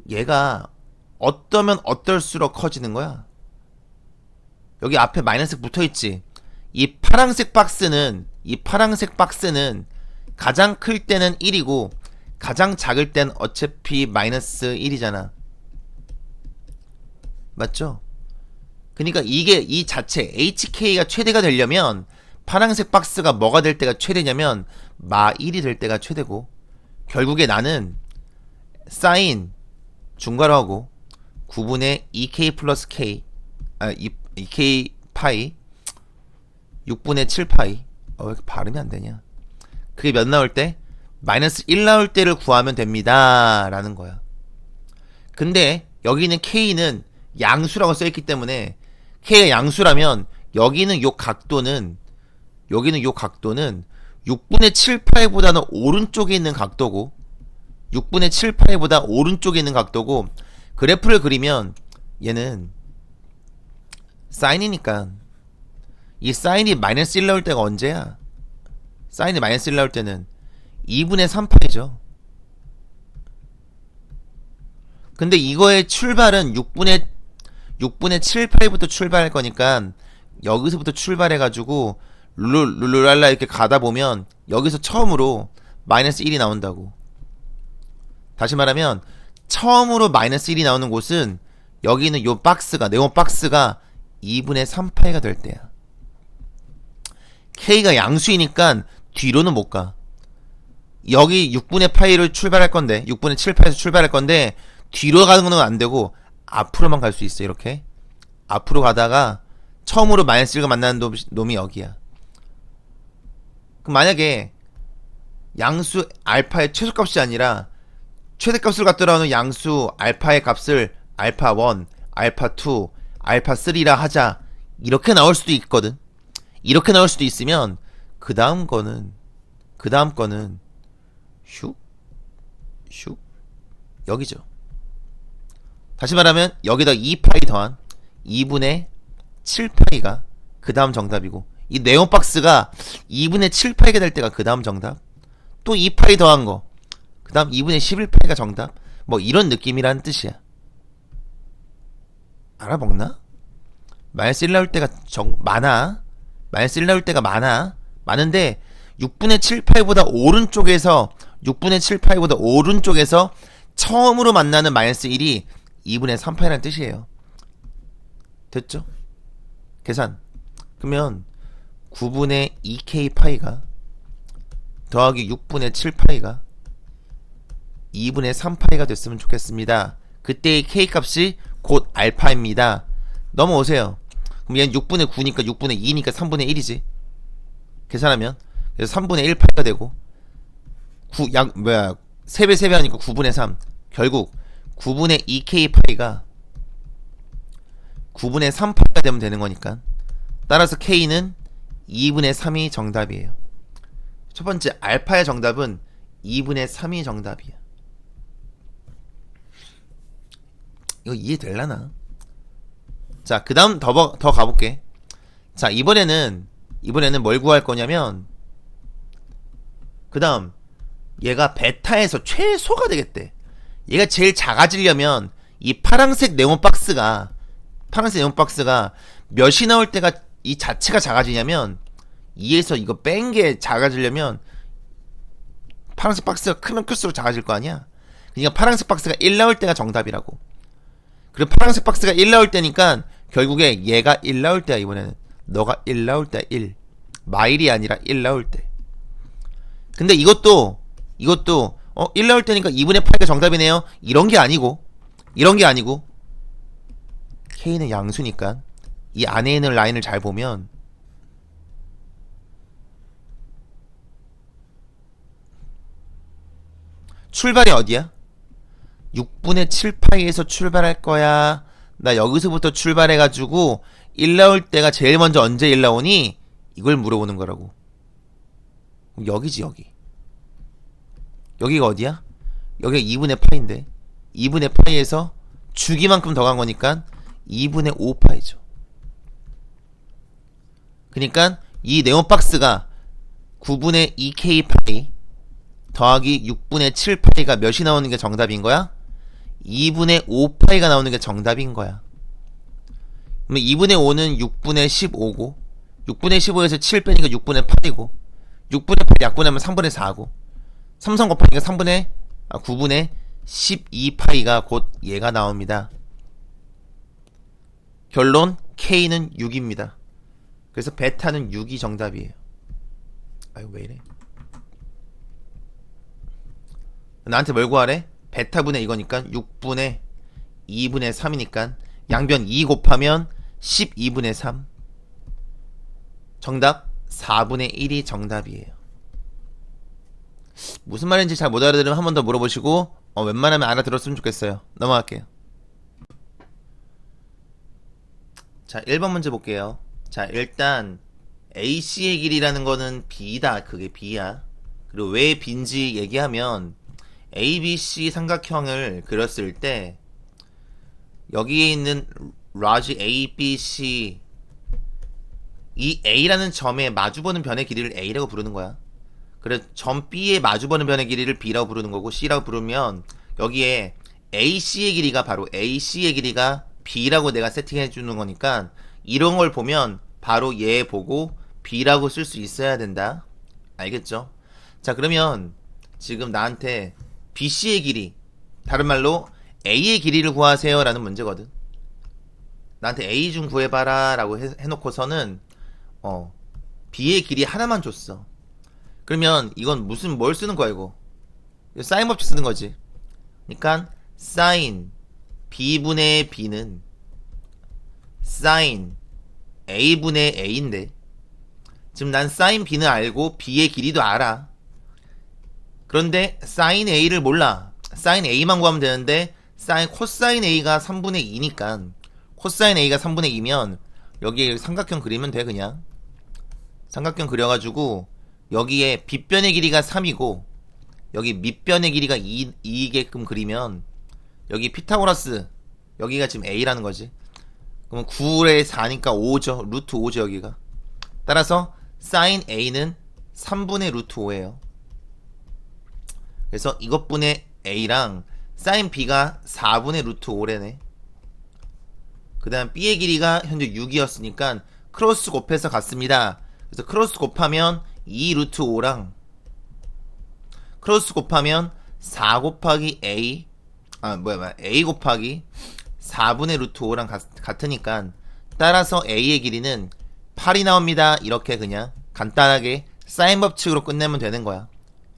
얘가 어떠면 어떨수록 커지는 거야. 여기 앞에 마이너스 붙어있지. 이 파란색 박스는 가장 클 때는 1이고 가장 작을 땐 어차피 마이너스 1이잖아. 맞죠? 그러니까 이게 이 자체 HK가 최대가 되려면 파란색 박스가 뭐가 될 때가 최대냐면 마 1이 될 때가 최대고, 결국에 나는 사인 중괄호 하고 9분의 2K 플러스 K 2K 파이 6분의 7파이 왜 이렇게 발음이 안 되냐. 그게 몇 나올 때? 마이너스 1 나올 때를 구하면 됩니다 라는 거야. 근데 여기는 K는 양수라고 써있기 때문에 K가 양수라면 여기는 요 각도는 6분의 7파이보다는 오른쪽에 있는 각도고, 6분의 7파이보다 오른쪽에 있는 각도고, 그래프를 그리면 얘는 사인이니까 이 사인이 마이너스 1 나올 때가 언제야? 사인이 마이너스 1 나올 때는 2분의 3파이죠. 근데 이거의 출발은 6분의 7파이부터 출발할 거니까 여기서부터 출발해가지고 룰루랄라 이렇게 가다 보면 여기서 처음으로 마이너스 1이 나온다고. 다시 말하면 처음으로 마이너스 1이 나오는 곳은 여기는 요 박스가, 네모 박스가 2분의 3파이가 될 때야. K가 양수이니까 뒤로는 못 가. 여기 6분의 파이를 출발할 건데, 6분의 7파이에서 출발할 건데 뒤로 가는 건 안 되고 앞으로만 갈 수 있어. 이렇게 앞으로 가다가 처음으로 마이너스 1과 만나는 놈이 여기야. 그럼 만약에 양수 알파의 최소값이 아니라 최대값을 갖더라는 양수 알파의 값을 알파 1, 알파 2, 알파 3라 하자. 이렇게 나올 수도 있거든. 이렇게 나올 수도 있으면 그 다음 거는 슉 여기죠. 다시 말하면 여기다 2파이 더한 2분의 7파이가 그 다음 정답이고, 이 네온 박스가 2분의 7파이가 될 때가 그 다음 정답, 또 2파이 더한 거 그 다음 2분의 11파이가 정답, 뭐 이런 느낌이라는 뜻이야. 알아먹나? 마이너스 1 나올 때가 많아. 마이너스 1 나올 때가 많은데 6분의 7파이보다 오른쪽에서 처음으로 만나는 마이너스 1이 2분의 3파이라는 뜻이에요. 됐죠? 계산. 그러면 9분의 2K 파이가 더하기 6분의 7파이가 2분의 3파이가 됐으면 좋겠습니다. 그때의 K 값이 곧 알파입니다. 넘어오세요. 그럼 얘는 6분의 9니까 6분의 2니까 3분의 1이지. 계산하면 그래서 3분의 1파이가 되고 3배 하니까 9분의 3. 결국 9분의 2K 파이가 9분의 3파이가 되면 되는 거니까, 따라서 K는 2분의 3이 정답이에요. 첫 번째 알파의 정답은 2분의 3이 정답이야. 이거 이해될라나? 자, 그 다음 더 가볼게. 자, 이번에는 뭘 구할 거냐면, 그 다음 얘가 베타에서 최소가 되겠대. 얘가 제일 작아지려면 이 파란색 네온 박스가 몇이 나올 때가 이 자체가 작아지냐면, 2에서 이거 뺀 게 작아지려면 파란색 박스가 크면 클수록 작아질 거 아니야. 그러니까 파란색 박스가 1 나올 때가 정답이라고. 그리고 파란색 박스가 1 나올 때니까 결국에 얘가 1 나올 때야. 이번에는 너가 1 나올 때야. 1 마일이 아니라 1 나올 때. 근데 이것도 1 나올 때니까 2분의 8가 정답이네요. 이런 게 아니고 K는 양수니까 이 안에 있는 라인을 잘 보면 출발이 어디야? 6분의 7파이에서 출발할 거야? 나 여기서부터 출발해가지고 1 나올 때가 제일 먼저 언제 1 나오니? 이걸 물어보는 거라고. 여기지 여기. 여기가 어디야? 여기가 2분의 파인데 2분의 파이에서 주기만큼 더 간 거니까 2분의 5파이죠. 그러니까 이 네모박스가 9분의 2k 파이 더하기 6분의 7파이가 몇이 나오는 게 정답인 거야? 2분의 5파이가 나오는 게 정답인 거야. 그러면 2분의 5는 6분의 15고 6분의 15에서 7 빼니까 6분의 8이고 6분의 8 약분하면 3분의 4고 3 곱하니까 9분의 12파이가 곧 얘가 나옵니다. 결론 K는 6입니다. 그래서 베타는 6이 정답이에요. 아유 왜 이래? 나한테 뭘 구하래? 베타분의 이거니까 6분의 2분의 3이니까 양변 2 곱하면 12분의 3. 정답 4분의 1이 정답이에요. 무슨 말인지 잘 못 알아들으면 한 번 더 물어보시고 웬만하면 알아들었으면 좋겠어요. 넘어갈게요. 자 1번 문제 볼게요. 자 일단 AC의 길이라는 거는 B다. 그게 B야. 그리고 왜 B인지 얘기하면 ABC 삼각형을 그렸을 때 여기에 있는 라지 ABC 이 A라는 점에 마주보는 변의 길이를 A라고 부르는 거야. 그래서 점 B에 마주보는 변의 길이를 B라고 부르는 거고 C라고 부르면 여기에 AC의 길이가 바로 AC의 길이가 B라고 내가 세팅해 주는 거니까 이런 걸 보면 바로 얘 보고 B라고 쓸 수 있어야 된다. 알겠죠? 자 그러면 지금 나한테 BC의 길이 다른 말로 A의 길이를 구하세요 라는 문제거든. 나한테 A 좀 구해봐라 라고 해놓고서는 B의 길이 하나만 줬어. 그러면 이건 뭘 쓰는 거야 이거? 사인 법칙 쓰는 거지. 그러니까 사인 B분의 B는 사인 A분의 A인데 지금 난 사인 B는 알고 B의 길이도 알아. 그런데 사인 A를 몰라. 사인 A만 구하면 되는데 코사인 A가 3분의 2니까 코사인 A가 3분의 2면 여기에 삼각형 그리면 돼. 그냥 삼각형 그려가지고 여기에 빗변의 길이가 3이고 여기 밑변의 길이가 2이게끔 그리면 여기 피타고라스 여기가 지금 A라는 거지. 그러면 9에 4니까 5죠. 루트 5죠 여기가. 따라서 사인 A는 3분의 루트 5예요. 그래서 이것분의 A랑 사인 B가 4분의 루트 5래네. 그 다음 B의 길이가 현재 6이었으니까 크로스 곱해서 같습니다. 그래서 크로스 곱하면 2 루트 5랑 크로스 곱하면 4 곱하기 A A 곱하기 4분의 루트 5랑 같으니까 따라서 A의 길이는 8이 나옵니다. 이렇게 그냥 간단하게 사인 법칙으로 끝내면 되는 거야.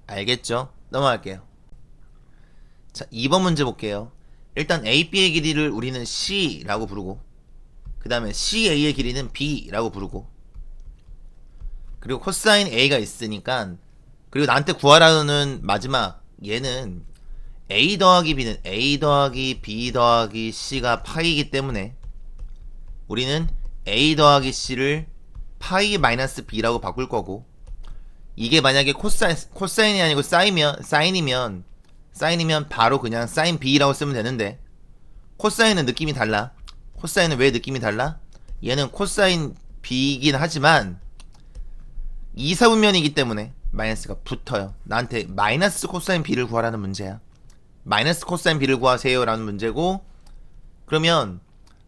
알겠죠? 넘어갈게요. 자 2번 문제 볼게요. 일단 AB의 길이를 우리는 C라고 부르고 그 다음에 CA의 길이는 B라고 부르고 그리고 코사인 A가 있으니까 그리고 나한테 구하라는 마지막 얘는 A 더하기 B는 A 더하기 B 더하기 C가 파이이기 때문에 우리는 A 더하기 C를 파이 마이너스 B라고 바꿀 거고 이게 만약에 코사인이 아니고 사인이면 바로 그냥 사인 B라고 쓰면 되는데 코사인은 느낌이 달라. 코사인은 왜 느낌이 달라? 얘는 코사인 B이긴 하지만 2사분면이기 때문에 마이너스가 붙어요. 나한테 마이너스 코사인 B를 구하라는 문제야. 마이너스 코사인 B를 구하세요 라는 문제고 그러면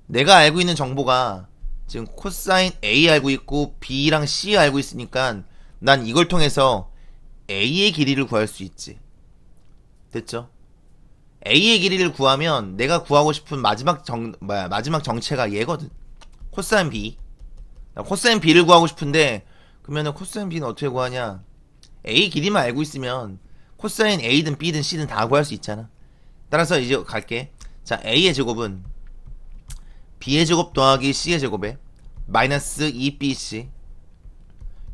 내가 알고 있는 정보가 지금 코사인 A 알고 있고 B랑 C 알고 있으니까 난 이걸 통해서 A의 길이를 구할 수 있지. 됐죠? A의 길이를 구하면 내가 구하고 싶은 마지막 정체가 얘거든. 코사인 B. 코사인 B를 구하고 싶은데 그러면은 코사인 B는 어떻게 구하냐? A 길이만 알고 있으면 코사인 A든 B든 C든 다 구할 수 있잖아. 따라서 이제 갈게. 자, A의 제곱은 B의 제곱 더하기 C의 제곱에 마이너스 2BC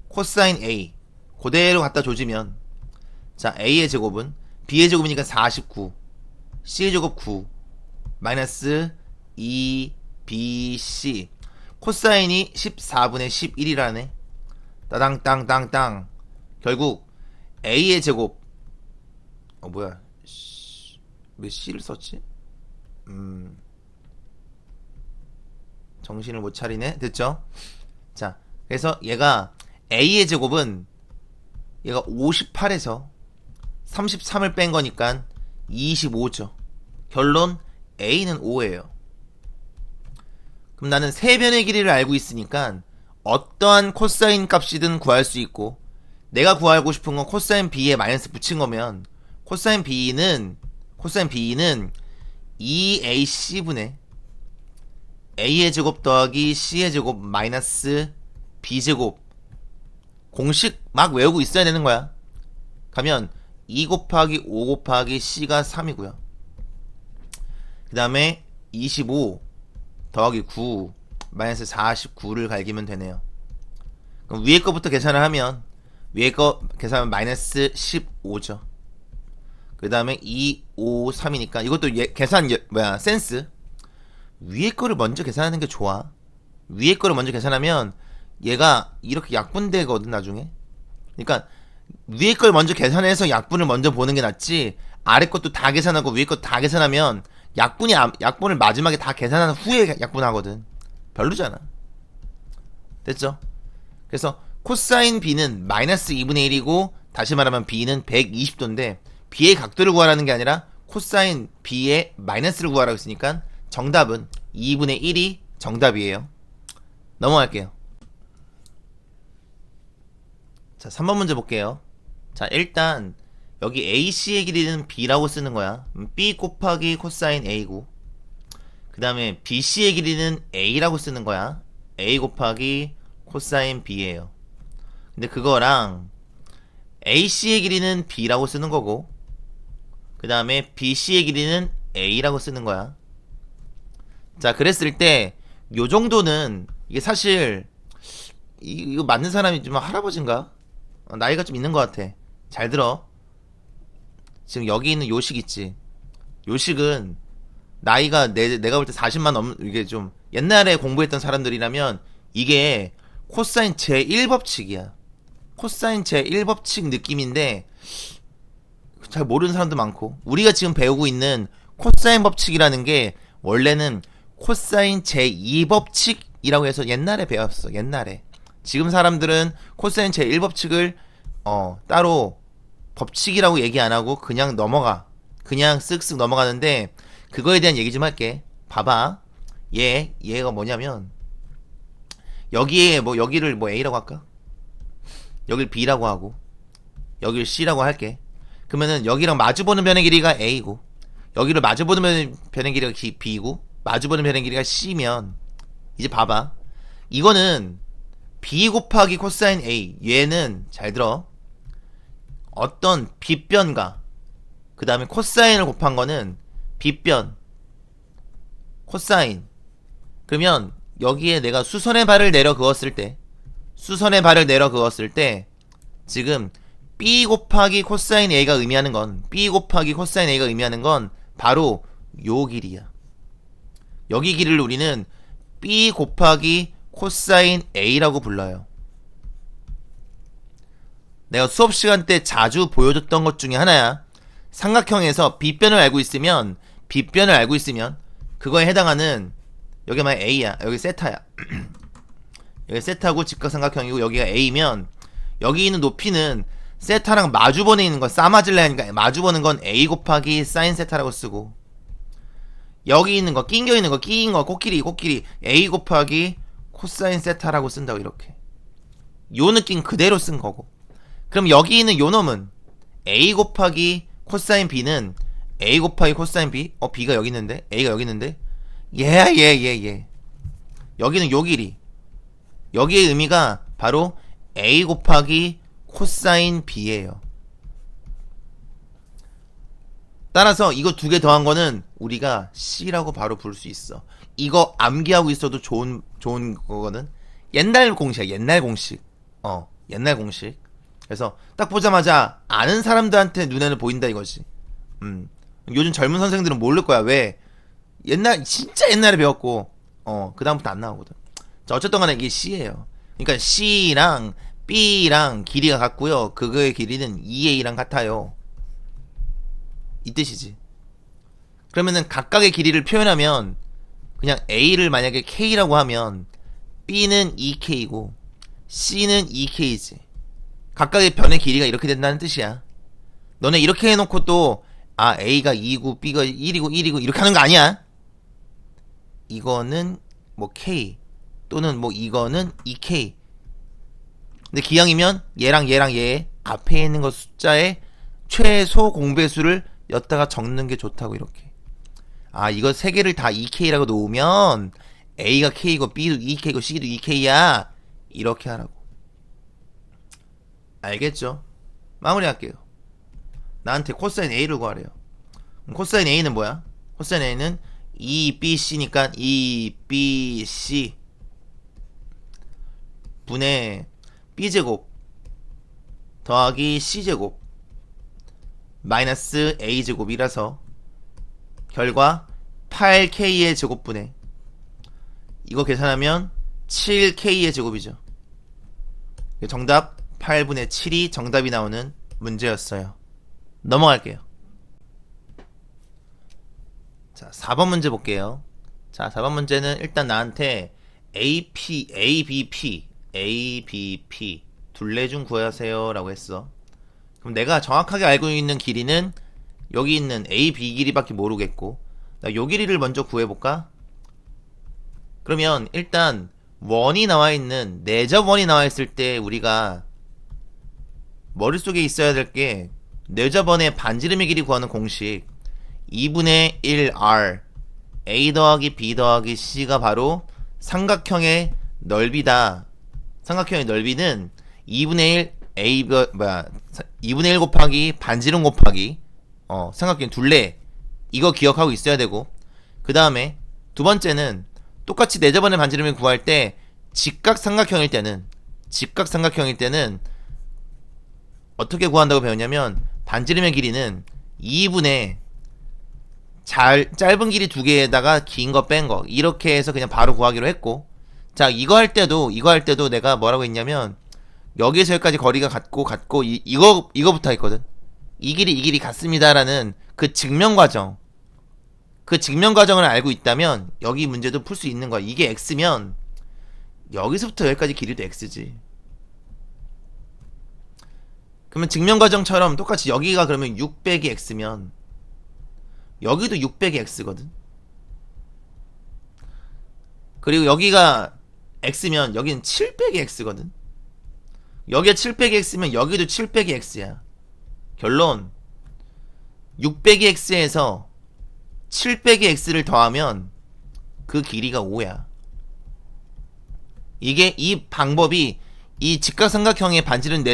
코사인 A 그대로 갖다 조지면 자 A의 제곱은 B의 제곱이니까 49 C의 제곱 9 마이너스 2BC 코사인이 14분의 11이라네. 따당땅땅땅. 결국 A의 제곱 뭐야 왜 C를 썼지? 정신을 못 차리네. 됐죠? 자, 그래서 얘가 A의 제곱은 얘가 58에서 33을 뺀 거니까 25죠. 결론 A는 5예요. 그럼 나는 세변의 길이를 알고 있으니까 어떠한 코사인 값이든 구할 수 있고, 내가 구하고 싶은 건 코사인 B에 마이너스 붙인 거면 코사인 B는 2AC분의 A의 제곱 더하기 C의 제곱 마이너스 B제곱. 공식 막 외우고 있어야 되는 거야. 가면 2 곱하기 5 곱하기 C가 3이고요. 그 다음에 25 더하기 9 마이너스 49를 갈기면 되네요. 그럼 위에 거부터 계산을 하면 위에 거 계산하면 마이너스 15죠. 그 다음에 2, 5, 3이니까 이것도 계산 센스. 위에 거를 먼저 계산하는 게 좋아. 위에 거를 먼저 계산하면 얘가 이렇게 약분되거든 나중에. 그러니까 위에 걸 먼저 계산해서 약분을 먼저 보는 게 낫지, 아래 것도 다 계산하고 위에 것도 다 계산하면 약분을 마지막에 다 계산한 후에 약분하거든. 별로잖아. 됐죠? 그래서 코사인 B는 마이너스 2분의 1이고, 다시 말하면 B는 120도인데 B의 각도를 구하라는 게 아니라 코사인 B의 마이너스를 구하라고 했으니까 정답은 2분의 1이 정답이에요. 넘어갈게요. 자, 3번 문제 볼게요. 자, 일단 여기 AC의 길이는 B라고 쓰는 거야. B 곱하기 코사인 A고, 그 다음에 BC의 길이는 A라고 쓰는 거야. A 곱하기 코사인 B예요. 근데 그거랑 AC의 길이는 B라고 쓰는 거고, 그 다음에 BC의 길이는 A라고 쓰는 거야. 자, 그랬을 때 요 정도는, 이게 사실 이거 맞는 사람이 좀 할아버지인가? 나이가 좀 있는 것 같아. 잘 들어. 지금 여기 있는 요식 있지. 요식은 나이가 내가 볼 때 40만 이게 좀 옛날에 공부했던 사람들이라면 이게 코사인 제1법칙이야. 코사인 제1법칙 느낌인데 잘 모르는 사람도 많고, 우리가 지금 배우고 있는 코사인 법칙이라는 게 원래는 코사인 제2법칙이라고 해서 옛날에 배웠어. 옛날에. 지금 사람들은 코사인 제1법칙을 따로 법칙이라고 얘기 안 하고 그냥 넘어가. 그냥 쓱쓱 넘어가는데, 그거에 대한 얘기 좀 할게. 봐봐. 얘가 뭐냐면, 여기에 여기를 A라고 할까? 여길 B라고 하고, 여길 C라고 할게. 그러면은 여기랑 마주보는 변의 길이가 A고, 여기를 마주보는 변의 길이가 B고, 마주보는 변의 길이가 C면, 이제 봐봐. 이거는 B 곱하기 코사인 A. 얘는 잘 들어. 어떤 빗변과 그 다음에 코사인을 곱한 거는 빗변, 코사인. 그러면 여기에 내가 수선의 발을 내려 그었을 때 지금 B 곱하기 코사인 A가 의미하는 건 바로 요 길이야. 여기 길이를 우리는 B 곱하기 코사인 A라고 불러요. 내가 수업 시간 때 자주 보여줬던 것 중에 하나야. 삼각형에서 빗변을 알고 있으면 그거에 해당하는, 여기 만약 A야, 여기 세타야. 여기 세타고 직각삼각형이고 여기가 A면, 여기 있는 높이는 세타랑 마주보는 있는 건 싸맞을래 하니까 마주보는 건 A 곱하기 사인 세타라고 쓰고, 여기 있는 거 끼인 거 코끼리 A 곱하기 코사인 세타라고 쓴다고. 이렇게 요 느낌 그대로 쓴 거고. 그럼 여기 있는 요 놈은 A 곱하기 코사인 B는 A 곱하기 코사인 B. B가 여기 있는데 A가 여기 있는데 얘 여기는 요 길이. 여기의 의미가 바로 A 곱하기 코사인 B예요. 따라서 이거 두 개 더한 거는 우리가 C라고 바로 부를 수 있어. 이거 암기하고 있어도 좋은 거거든. 옛날 공식이야. 옛날 공식. 그래서 딱 보자마자 아는 사람들한테 눈에는 보인다 이거지. 요즘 젊은 선생들은 모를 거야. 왜? 진짜 옛날에 배웠고, 그다음부터 안 나오거든. 자, 어쨌든 간에 이게 C예요. 그러니까 C랑 B랑 길이가 같고요. 그거의 길이는 2A랑 같아요. 이 뜻이지. 그러면은 각각의 길이를 표현하면 그냥 A를 만약에 K라고 하면 B는 2K고 C는 2K지. 각각의 변의 길이가 이렇게 된다는 뜻이야. 너네 이렇게 해놓고 또 A가 2고 B가 1이고 이렇게 하는 거 아니야. 이거는 뭐 K 또는 뭐 이거는 2K. 근데 기왕이면 얘랑 얘 앞에 있는 거 숫자의 최소 공배수를 엿다가 적는 게 좋다고 이렇게. 이거 세 개를 다 2K라고 놓으면 A가 K고 B도 2K고 C도 2K야. 이렇게 하라고. 알겠죠? 마무리할게요. 나한테 코사인 A를 구하래요. 코사인 A는 뭐야? 코사인 A는 2BC니까 2BC 분의 B제곱 더하기 C제곱 마이너스 A제곱이라서 결과 8K의 제곱분의 이거 계산하면 7K의 제곱이죠. 정답 8분의 7이 정답이 나오는 문제였어요. 넘어갈게요. 자, 4번 문제 볼게요. 자, 4번 문제는 일단 나한테 ABP 둘레 중 구하세요 라고 했어. 그럼 내가 정확하게 알고 있는 길이는 여기 있는 AB 길이밖에 모르겠고, 나 요 길이를 먼저 구해볼까? 그러면 일단 원이 나와있는 내접원이 나와있을 때 우리가 머릿속에 있어야 될 게 내접원의 반지름의 길이 구하는 공식 2분의 1R A 더하기 B 더하기 C가 바로 삼각형의 넓이다. 삼각형의 넓이는 2분의 1 곱하기 반지름 곱하기 삼각형 둘레. 이거 기억하고 있어야 되고, 그 다음에 두 번째는 똑같이 내접원의 반지름을 구할 때 직각삼각형일 때는 어떻게 구한다고 배웠냐면 반지름의 길이는 2분의 짧은 길이 두 개에다가 긴 거 뺀 거 이렇게 해서 그냥 바로 구하기로 했고, 자 이거 할 때도 내가 뭐라고 했냐면 여기에서 여기까지 거리가 같고 이거부터 했거든. 이 길이 같습니다라는 그 증명 과정을 알고 있다면 여기 문제도 풀 수 있는 거야. 이게 X면 여기서부터 여기까지 길이도 X지. 그러면 증명 과정처럼 똑같이 여기가 그러면 6 빼기 X면 여기도 6 빼기 X거든. 그리고 여기가 X면 여기는 7 빼기 X거든. 여기가 7 빼기 X면 여기도 7 빼기 X야. 결론 6 빼기 X에서 7 빼기 X를 더하면 그 길이가 5야. 이게 이 방법이 이 직각삼각형의 반지름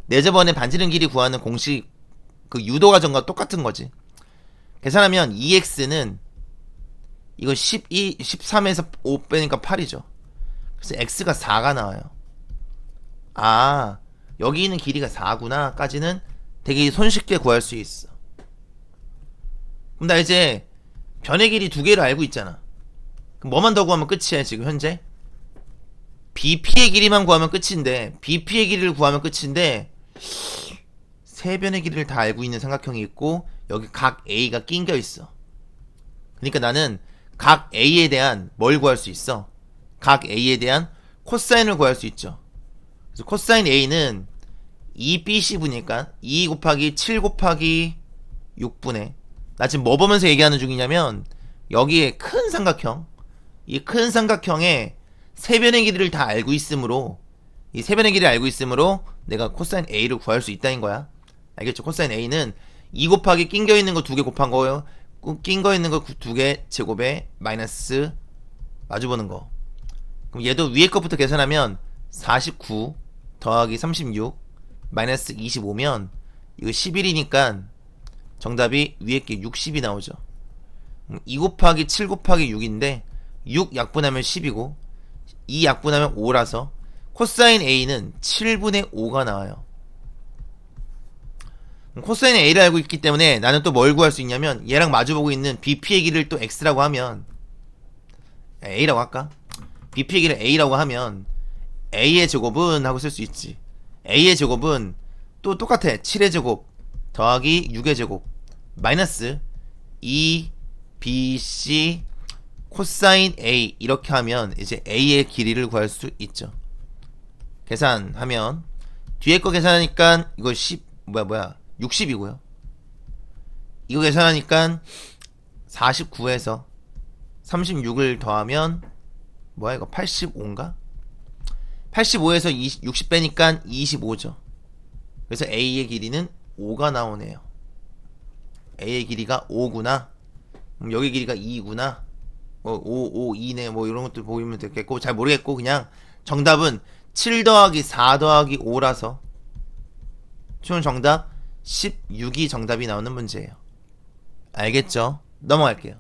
내접원의 반지름 길이 구하는 공식 그 유도 과정과 똑같은 거지. 계산하면 2x는 이거 13에서 5 빼니까 8이죠. 그래서 x가 4가 나와요. 여기 있는 길이가 4구나 까지는 되게 손쉽게 구할 수 있어. 그럼 나 이제 변의 길이 두 개를 알고 있잖아. 그럼 뭐만 더 구하면 끝이야 지금 현재. BP의 길이만 구하면 끝인데, BP의 길이를 구하면 끝인데 세 변의 길이를 다 알고 있는 삼각형이 있고 여기 각 A가 낑겨 있어. 그러니까 나는 각 A에 대한 뭘 구할 수 있어? 각 A에 대한 코사인을 구할 수 있죠. 그래서 코사인 A는 2BC분이니까 2 곱하기 7 곱하기 6분의, 나 지금 뭐 보면서 얘기하는 중이냐면 여기에 큰 삼각형, 이 큰 삼각형에 세 변의 길이를 다 알고 있으므로, 이 세 변의 길이를 알고 있으므로 내가 코사인 A를 구할 수 있다는 거야. 알겠죠? 코사인 A는 2 곱하기 낑겨 있는 거 두 개 곱한 거예요. 낑거 있는 거 두 개 제곱에 마이너스 마주보는 거. 그럼 얘도 위에 것부터 계산하면 49 더하기 36 마이너스 25면 이거 11이니까 정답이 위에 게 60이 나오죠. 2 곱하기 7 곱하기 6인데 6 약분하면 10이고 2 약분하면 5라서 코사인 A는 7분의 5가 나와요. 코사인 A를 알고 있기 때문에 나는 또 뭘 구할 수 있냐면 얘랑 마주보고 있는 BP의 길이를 또 X라고 하면 A라고 할까? BP의 길이를 A라고 하면 A의 제곱은 하고 쓸 수 있지. A의 제곱은 또 똑같아. 7의 제곱 더하기 6의 제곱 마이너스 2BC 코사인 A 이렇게 하면 이제 A의 길이를 구할 수 있죠. 계산하면 뒤에 거 계산하니까 이거 60이고요. 이거 계산하니까 49에서 36을 더하면 뭐야 이거 85인가? 85에서 60 빼니까 25죠. 그래서 A의 길이는 5가 나오네요. A의 길이가 5구나. 여기 길이가 2구나. 뭐 5, 2네. 뭐 이런 것들 보이면 되겠고 잘 모르겠고 그냥 정답은 7 더하기 4 더하기 5라서 총 정답 16이 정답이 나오는 문제예요. 알겠죠? 넘어갈게요.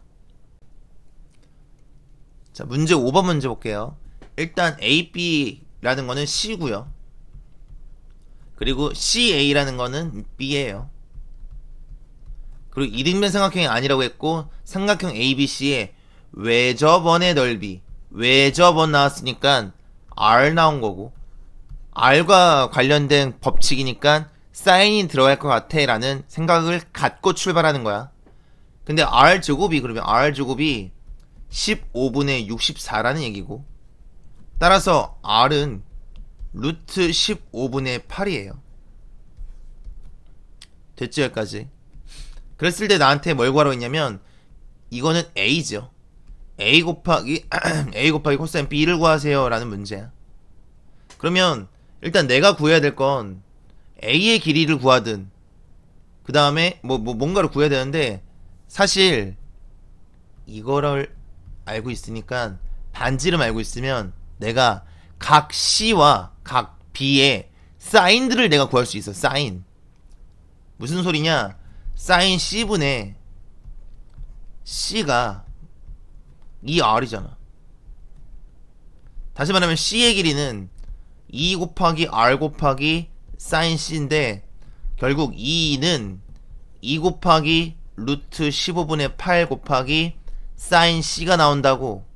자, 문제 5번 문제 볼게요. 일단 AB라는 거는 C고요. 그리고 CA라는 거는 B예요. 그리고 이등변 삼각형이 아니라고 했고 삼각형 ABC의 외접원의 넓이 외접원 나왔으니까 R 나온 거고 R과 관련된 법칙이니까 사인이 들어갈 것 같아 라는 생각을 갖고 출발하는 거야. 근데 R제곱이 그러면 R제곱이 15분의 64라는 얘기고 따라서 R은 루트 15분의 8이에요. 됐죠 여기까지? 그랬을 때 나한테 뭘 구하라고 했냐면 이거는 A죠. A 곱하기 A 곱하기 코사인 B를 구하세요 라는 문제야. 그러면 일단 내가 구해야 될 건 A의 길이를 구하든 그 다음에 뭔가를 구해야 되는데 사실 이거를 알고 있으니까 반지름 알고 있으면 내가 각 C와 각 B의 사인들을 내가 구할 수 있어. 사인 무슨 소리냐? 사인 C분의 C가 2R이잖아. 다시 말하면 C의 길이는 2 곱하기 R 곱하기 사인 C인데 결국 2는 2 곱하기 루트 15분의 8 곱하기 사인 C가 나온다고.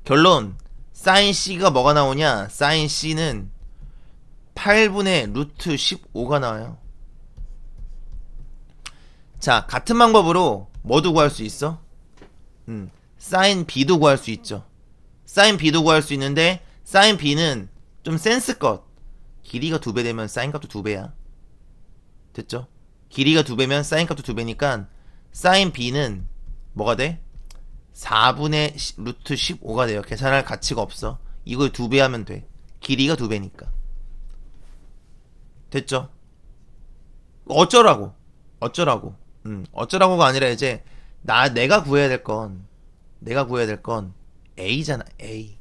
결론 사인 C가 뭐가 나오냐? 사인 C는 8분의 루트 15가 나와요. 자, 같은 방법으로 뭐도 구할 수 있어? 사인 B도 구할 수 있죠. 사인 B도 구할 수 있는데 사인 B는 좀 센스껏 길이가 2배 되면 사인 값도 2배야. 됐죠? 길이가 2배면 사인 값도 2배니까 사인 B는 뭐가 돼? 4분의 루트 15가 돼요. 계산할 가치가 없어. 이걸 2배 하면 돼. 길이가 2배니까. 됐죠? 어쩌라고? 어쩌라고가 아니라 이제 내가 구해야 될 건 A잖아. A.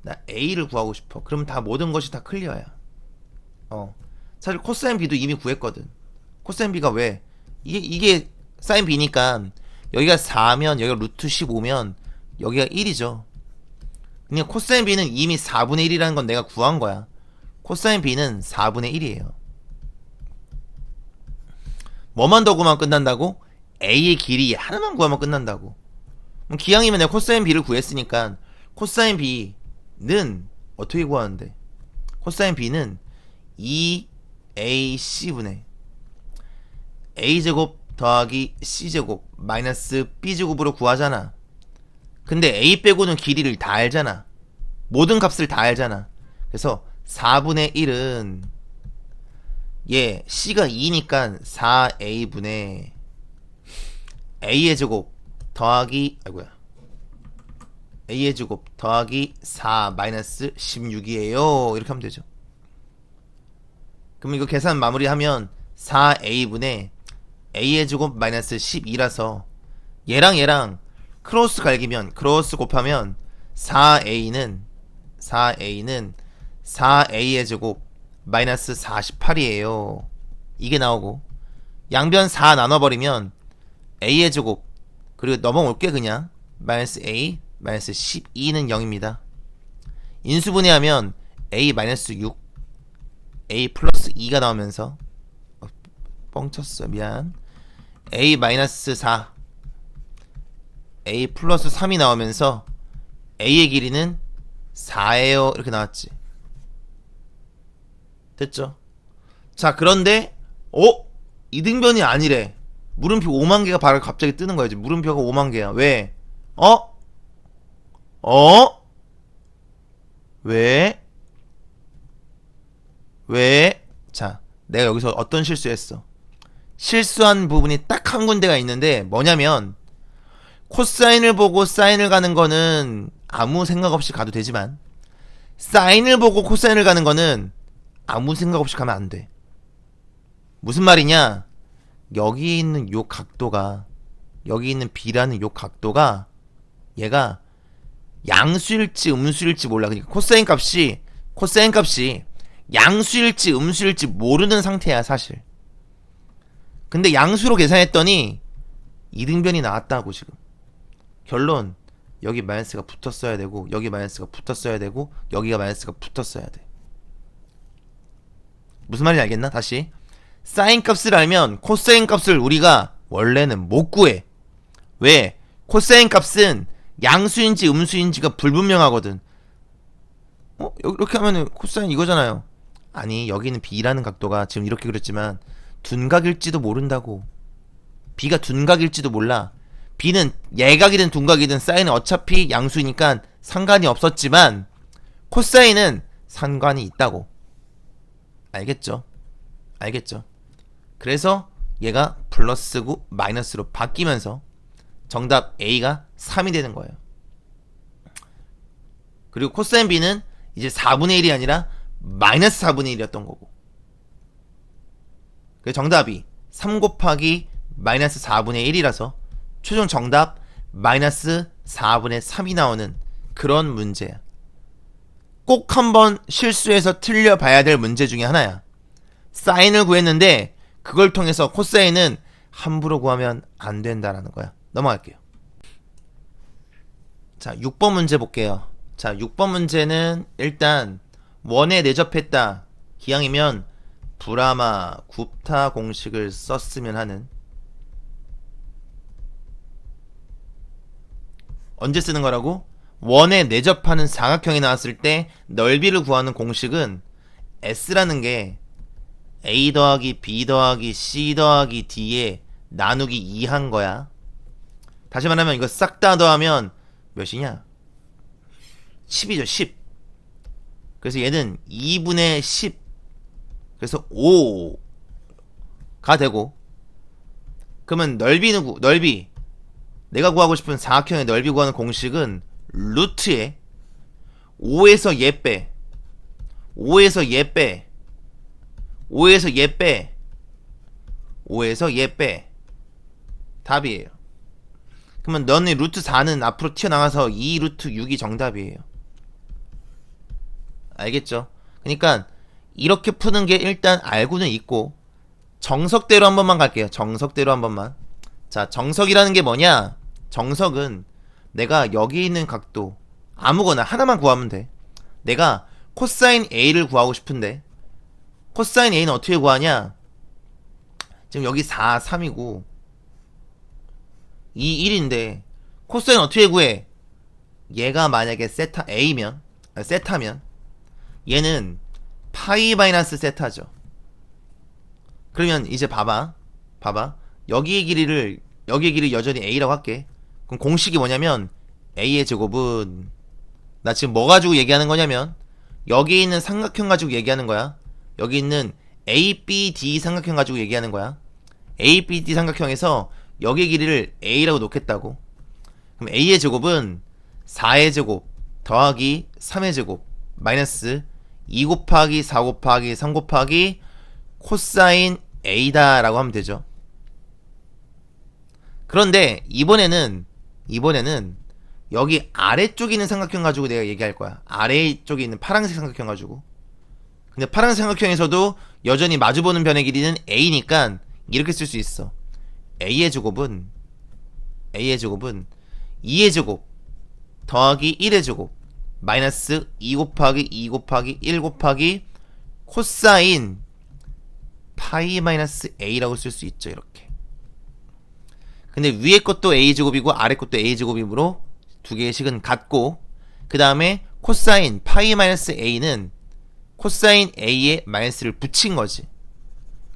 나 A를 구하고 싶어. 그럼 다 모든 것이 다 클리어야. 사실 코사인 B도 이미 구했거든. 코사인 B가 왜? 이게 사인 B니까 여기가 4면 여기가 루트 15면 여기가 1이죠. 그냥 코사인 B는 이미 4분의 1이라는 건 내가 구한 거야. 코사인 B는 4분의 1이에요. 뭐만 더 구하면 끝난다고? A의 길이 하나만 구하면 끝난다고. 기왕이면 내가 코사인 B를 구했으니까 코사인 B는 어떻게 구하는데? 코사인 B는 2AC분의 A제곱 더하기 C제곱 마이너스 B제곱으로 구하잖아. 근데 A 빼고는 길이를 다 알잖아. 모든 값을 다 알잖아. 그래서 4분의 1은 C가 2니까 4A분의 A의 제곱 더하기 A의 제곱 더하기 4 마이너스 16이에요. 이렇게 하면 되죠. 그럼 이거 계산 마무리하면 4A분의 A의 제곱 마이너스 12라서 얘랑 크로스 갈기면 크로스 곱하면 4A는 4A의 제곱 마이너스 48이에요. 이게 나오고 양변 4 나눠버리면 A의 제곱 그리고 넘어올게 그냥 마이너스 A 마이너스 12는 0입니다. 인수분해하면 A 마이너스 6 A 플러스 2가 나오면서 뻥쳤어. 미안. a 마이너스 4 a 플러스 3이 나오면서 a의 길이는 4예요. 이렇게 나왔지. 됐죠? 자, 그런데 이등변이 아니래. 물음표 5만 개가 바로 갑자기 뜨는 거야. 물음표가 5만 개야. 왜? 왜? 왜? 자, 내가 여기서 어떤 실수했어? 실수한 부분이 딱 한 군데가 있는데 뭐냐면 코사인을 보고 사인을 가는 거는 아무 생각 없이 가도 되지만 사인을 보고 코사인을 가는 거는 아무 생각 없이 가면 안 돼. 무슨 말이냐? 여기 있는 요 각도가, 여기 있는 B라는 요 각도가 얘가 양수일지 음수일지 몰라. 그러니까 코사인 값이 양수일지 음수일지 모르는 상태야 사실. 근데 양수로 계산했더니 이등변이 나왔다고. 지금 결론, 여기 마이너스가 붙었어야 되고 여기 마이너스가 붙었어야 되고 여기가 마이너스가 붙었어야 돼. 무슨 말인지 알겠나? 다시, 사인 값을 알면 코사인 값을 우리가 원래는 못 구해. 왜? 코사인 값은 양수인지 음수인지가 불분명하거든. 이렇게 하면은 코사인 이거잖아요. 아니, 여기는 B라는 각도가 지금 이렇게 그렸지만 둔각일지도 모른다고. B가 둔각일지도 몰라. B는 예각이든 둔각이든 사인은 어차피 양수이니까 상관이 없었지만 코사인은 상관이 있다고. 알겠죠? 그래서 얘가 플러스고 마이너스로 바뀌면서 정답 A가 3이 되는 거예요. 그리고 코사인 B는 이제 4분의 1이 아니라 마이너스 4분의 1이었던 거고. 그래서 정답이 3 곱하기 마이너스 4분의 1이라서 최종 정답 마이너스 4분의 3이 나오는 그런 문제야. 꼭 한번 실수해서 틀려봐야 될 문제 중에 하나야. 사인을 구했는데 그걸 통해서 코사인은 함부로 구하면 안 된다라는 거야. 넘어갈게요. 자, 6번 문제 볼게요. 자, 6번 문제는 일단 원에 내접했다 기항이면 브라마 굽타 공식을 썼으면 하는. 언제 쓰는 거라고? 원에 내접하는 사각형이 나왔을 때 넓이를 구하는 공식은 S라는 게 A 더하기 B 더하기 C 더하기 D에 나누기 2한 거야. 다시 말하면 이거 싹 다 더하면 몇이냐? 10이죠. 10. 그래서 얘는 2분의 10. 그래서 5가 되고, 그러면 넓이 내가 구하고 싶은 사각형의 넓이 구하는 공식은 루트에 5에서 얘 빼, 5에서 얘 빼, 5에서 얘 빼, 5에서 얘 빼. 답이에요. 그러면 너는 루트 4는 앞으로 튀어나가서 2 루트 6이 정답이에요. 알겠죠? 그러니까 이렇게 푸는 게 일단 알고는 있고, 정석대로 한 번만 갈게요. 정석대로 한 번만. 자, 정석이라는 게 뭐냐? 정석은 내가 여기 있는 각도 아무거나 하나만 구하면 돼. 내가 코사인 A를 구하고 싶은데 코사인 A는 어떻게 구하냐? 지금 여기 4, 3이고 2, 1인데 코사인 어떻게 구해? 얘가 만약에 세타면 얘는 파이 마이너스 세타죠. 그러면 이제 봐봐. 여기의 길이 여전히 A라고 할게. 그럼 공식이 뭐냐면 A의 제곱은, 나 지금 뭐 가지고 얘기하는 거냐면 여기 있는 삼각형 가지고 얘기하는 거야. 여기 있는 ABD 삼각형 가지고 얘기하는 거야. ABD 삼각형에서 여기의 길이를 A라고 놓겠다고. 그럼 A의 제곱은 4의 제곱 더하기 3의 제곱 마이너스 2 곱하기 4 곱하기 3 곱하기 코사인 A다 라고 하면 되죠. 그런데 이번에는 여기 아래쪽에 있는 삼각형 가지고 내가 얘기할 거야. 아래쪽에 있는 파란색 삼각형 가지고. 근데 파란색 삼각형에서도 여전히 마주보는 변의 길이는 A니까 이렇게 쓸 수 있어. A의 제곱은 2의 제곱 더하기 1의 제곱 마이너스 2 곱하기 2 곱하기 1 곱하기 코사인 파이 마이너스 a라고 쓸 수 있죠. 이렇게. 근데 위에 것도 a제곱이고 아래 것도 a제곱이므로 두 개의 식은 같고, 그 다음에 코사인 파이 마이너스 a는 코사인 a에 마이너스를 붙인 거지.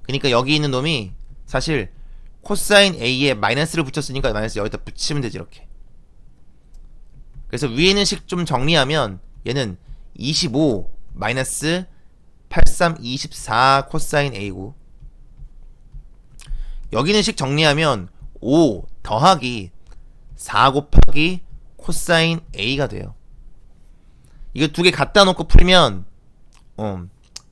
그러니까 여기 있는 놈이 사실 코사인 a에 마이너스를 붙였으니까 마이너스 여기다 붙이면 되지. 이렇게. 그래서 위에 있는 식 좀 정리하면 얘는 25 마이너스 83 24 코사인 a고, 여기 있는 식 정리하면 5 더하기 4 곱하기 코사인 a가 돼요. 이거 두 개 갖다 놓고 풀면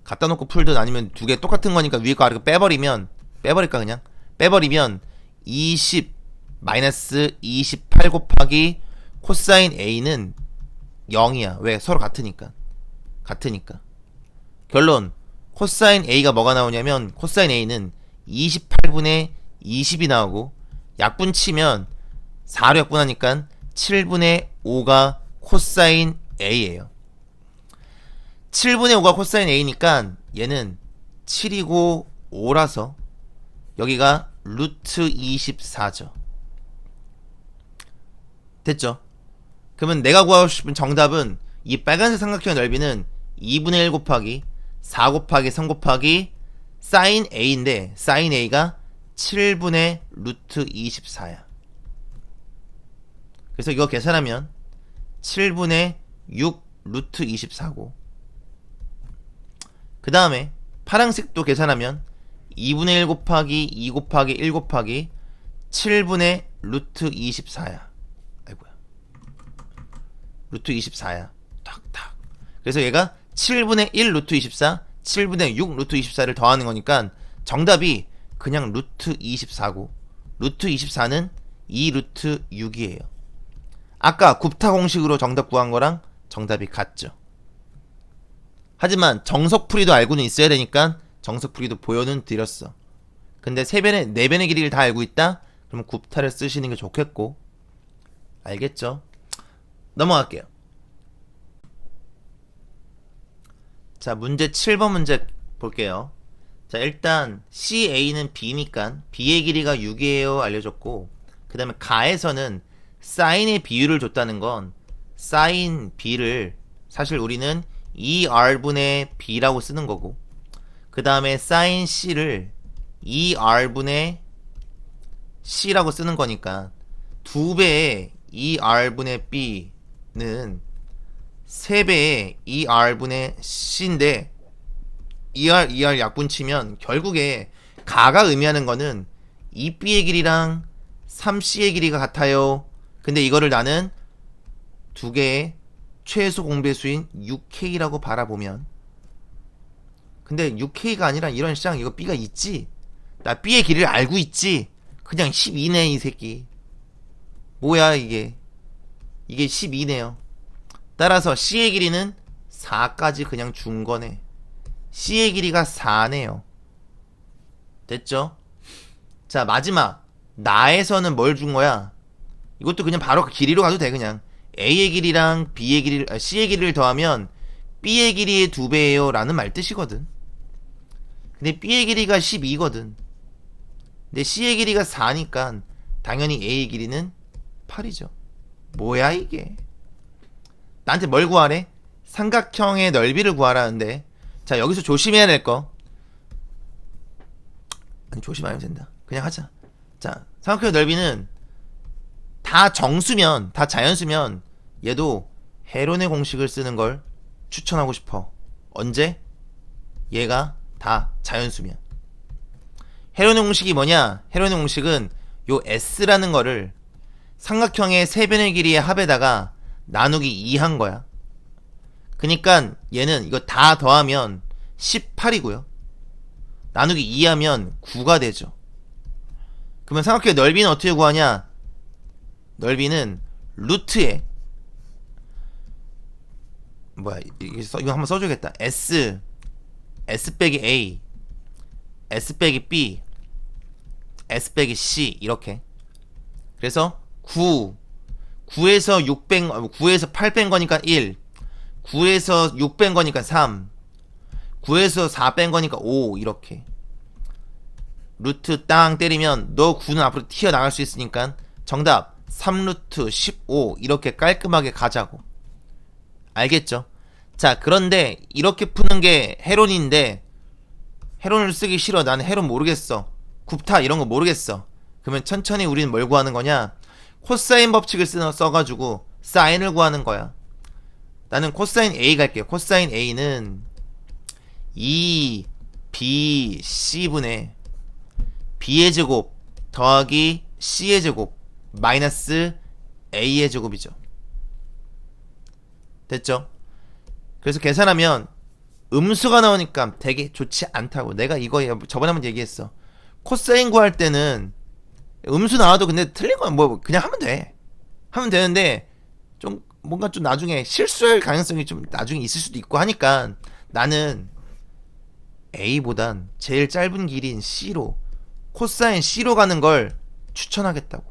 갖다 놓고 풀든 아니면 두 개 똑같은 거니까 위에 거 아래 거 빼버릴까 그냥 빼버리면 20 마이너스 28 곱하기 코사인 a는 0이야. 왜? 서로 같으니까. 결론 코사인 a가 뭐가 나오냐면 코사인 a는 28분의 20이 나오고, 약분 치면 4로 약분하니까 7분의 5가 코사인 a예요. 7분의 5가 코사인 a니까 얘는 7이고 5라서 여기가 루트 24죠. 됐죠? 그러면 내가 구하고 싶은 정답은 이 빨간색 삼각형의 넓이는 2분의 1 곱하기 4 곱하기 3 곱하기 사인 a인데, 사인 a가 7분의 루트 24야. 그래서 이거 계산하면 7분의 6 루트 24고, 그 다음에 파란색도 계산하면 2분의 1 곱하기 2 곱하기 1 곱하기 7분의 루트 24야. 아이고야. 루트 24야. 탁탁. 그래서 얘가 7분의 1 루트 24, 7분의 6 루트 24를 더하는 거니까 정답이 그냥 루트 24고, 루트 24는 2 루트 6이에요. 아까 굽타 공식으로 정답 구한 거랑 정답이 같죠. 하지만 정석풀이도 알고는 있어야 되니까 정석풀이도 보여는 드렸어. 근데 4변의 길이를 다 알고 있다? 그러면 굽타를 쓰시는 게 좋겠고. 알겠죠? 넘어갈게요. 자, 문제 7번 문제 볼게요. 자, 일단 CA는 B니까 B의 길이가 6이에요 알려줬고, 그 다음에 가에서는 사인의 비율을 줬다는 건 사인 B를 사실 우리는 2R분의 B라고 쓰는 거고, 그 다음에 사인 C를 2R분의 C라고 쓰는 거니까 2배의 2R분의 B는 3배의 2R분의 C인데, 2R 약분 치면 결국에 가가 의미하는 거는 2B의 길이랑 3C의 길이가 같아요. 근데 이거를 나는 두 개의 최소 공배수인 6K라고 바라보면, 근데 6K가 아니라 이런 시장 이거 B가 있지? 나 B의 길이를 알고 있지? 그냥 12네 이 새끼. 뭐야 이게 12네요. 따라서 C의 길이는 4까지 그냥 준 거네. C의 길이가 4네요. 됐죠? 자, 마지막 나에서는 뭘 준 거야? 이것도 그냥 바로 그 길이로 가도 돼. 그냥 A의 길이랑 C의 길이를 더하면 B의 길이의 2배예요 라는 말 뜻이거든. 근데 B의 길이가 12거든. 근데 C의 길이가 4니까 당연히 A의 길이는 8이죠. 뭐야 이게? 나한테 뭘 구하래? 삼각형의 넓이를 구하라는데, 자, 여기서 조심해야 될 거, 아니 조심 안 해도 된다. 그냥 하자. 자, 삼각형의 넓이는 다 정수면, 다 자연수면 얘도 헤론의 공식을 쓰는 걸 추천하고 싶어. 언제? 얘가 다 자연수면. 헤론의 공식이 뭐냐? 헤론의 공식은 요 S라는 거를 삼각형의 3변의 길이의 합에다가 나누기 2 한 거야. 그니까 얘는 이거 다 더하면 18이고요. 나누기 2 하면 9가 되죠. 그러면 삼각형의 넓이는 어떻게 구하냐? 넓이는 루트에 이거 한번 써줘야겠다. S 빼기 A, S 빼기 B, S 빼기 C 이렇게. 그래서 9에서 8 뺀 거니까 1, 9에서 6 뺀 거니까 3, 9에서 4 뺀 거니까 5 이렇게. 루트 땅 때리면 너 9는 앞으로 튀어나갈 수 있으니까 정답 3루트 15 이렇게 깔끔하게 가자고. 알겠죠? 자, 그런데 이렇게 푸는 게 해론인데 해론을 쓰기 싫어. 나는 해론 모르겠어. 굽타 이런 거 모르겠어. 그러면 천천히 우리는 뭘 구하는 거냐? 코사인 법칙을 써가지고 사인을 구하는 거야. 나는 코사인 A 갈게요. 코사인 A는 2BC분의 B의 제곱 더하기 C의 제곱 마이너스 A의 제곱이죠. 됐죠? 그래서 계산하면 음수가 나오니까 되게 좋지 않다고. 내가 이거 저번에 한번 얘기했어. 코사인 구할 때는 음수 나와도 근데 틀린 건 뭐 그냥 하면 돼. 하면 되는데 좀 뭔가 좀 나중에 실수할 가능성이 좀 나중에 있을 수도 있고 하니까 나는 A보단 제일 짧은 길이인 C로 코사인 C로 가는 걸 추천하겠다고.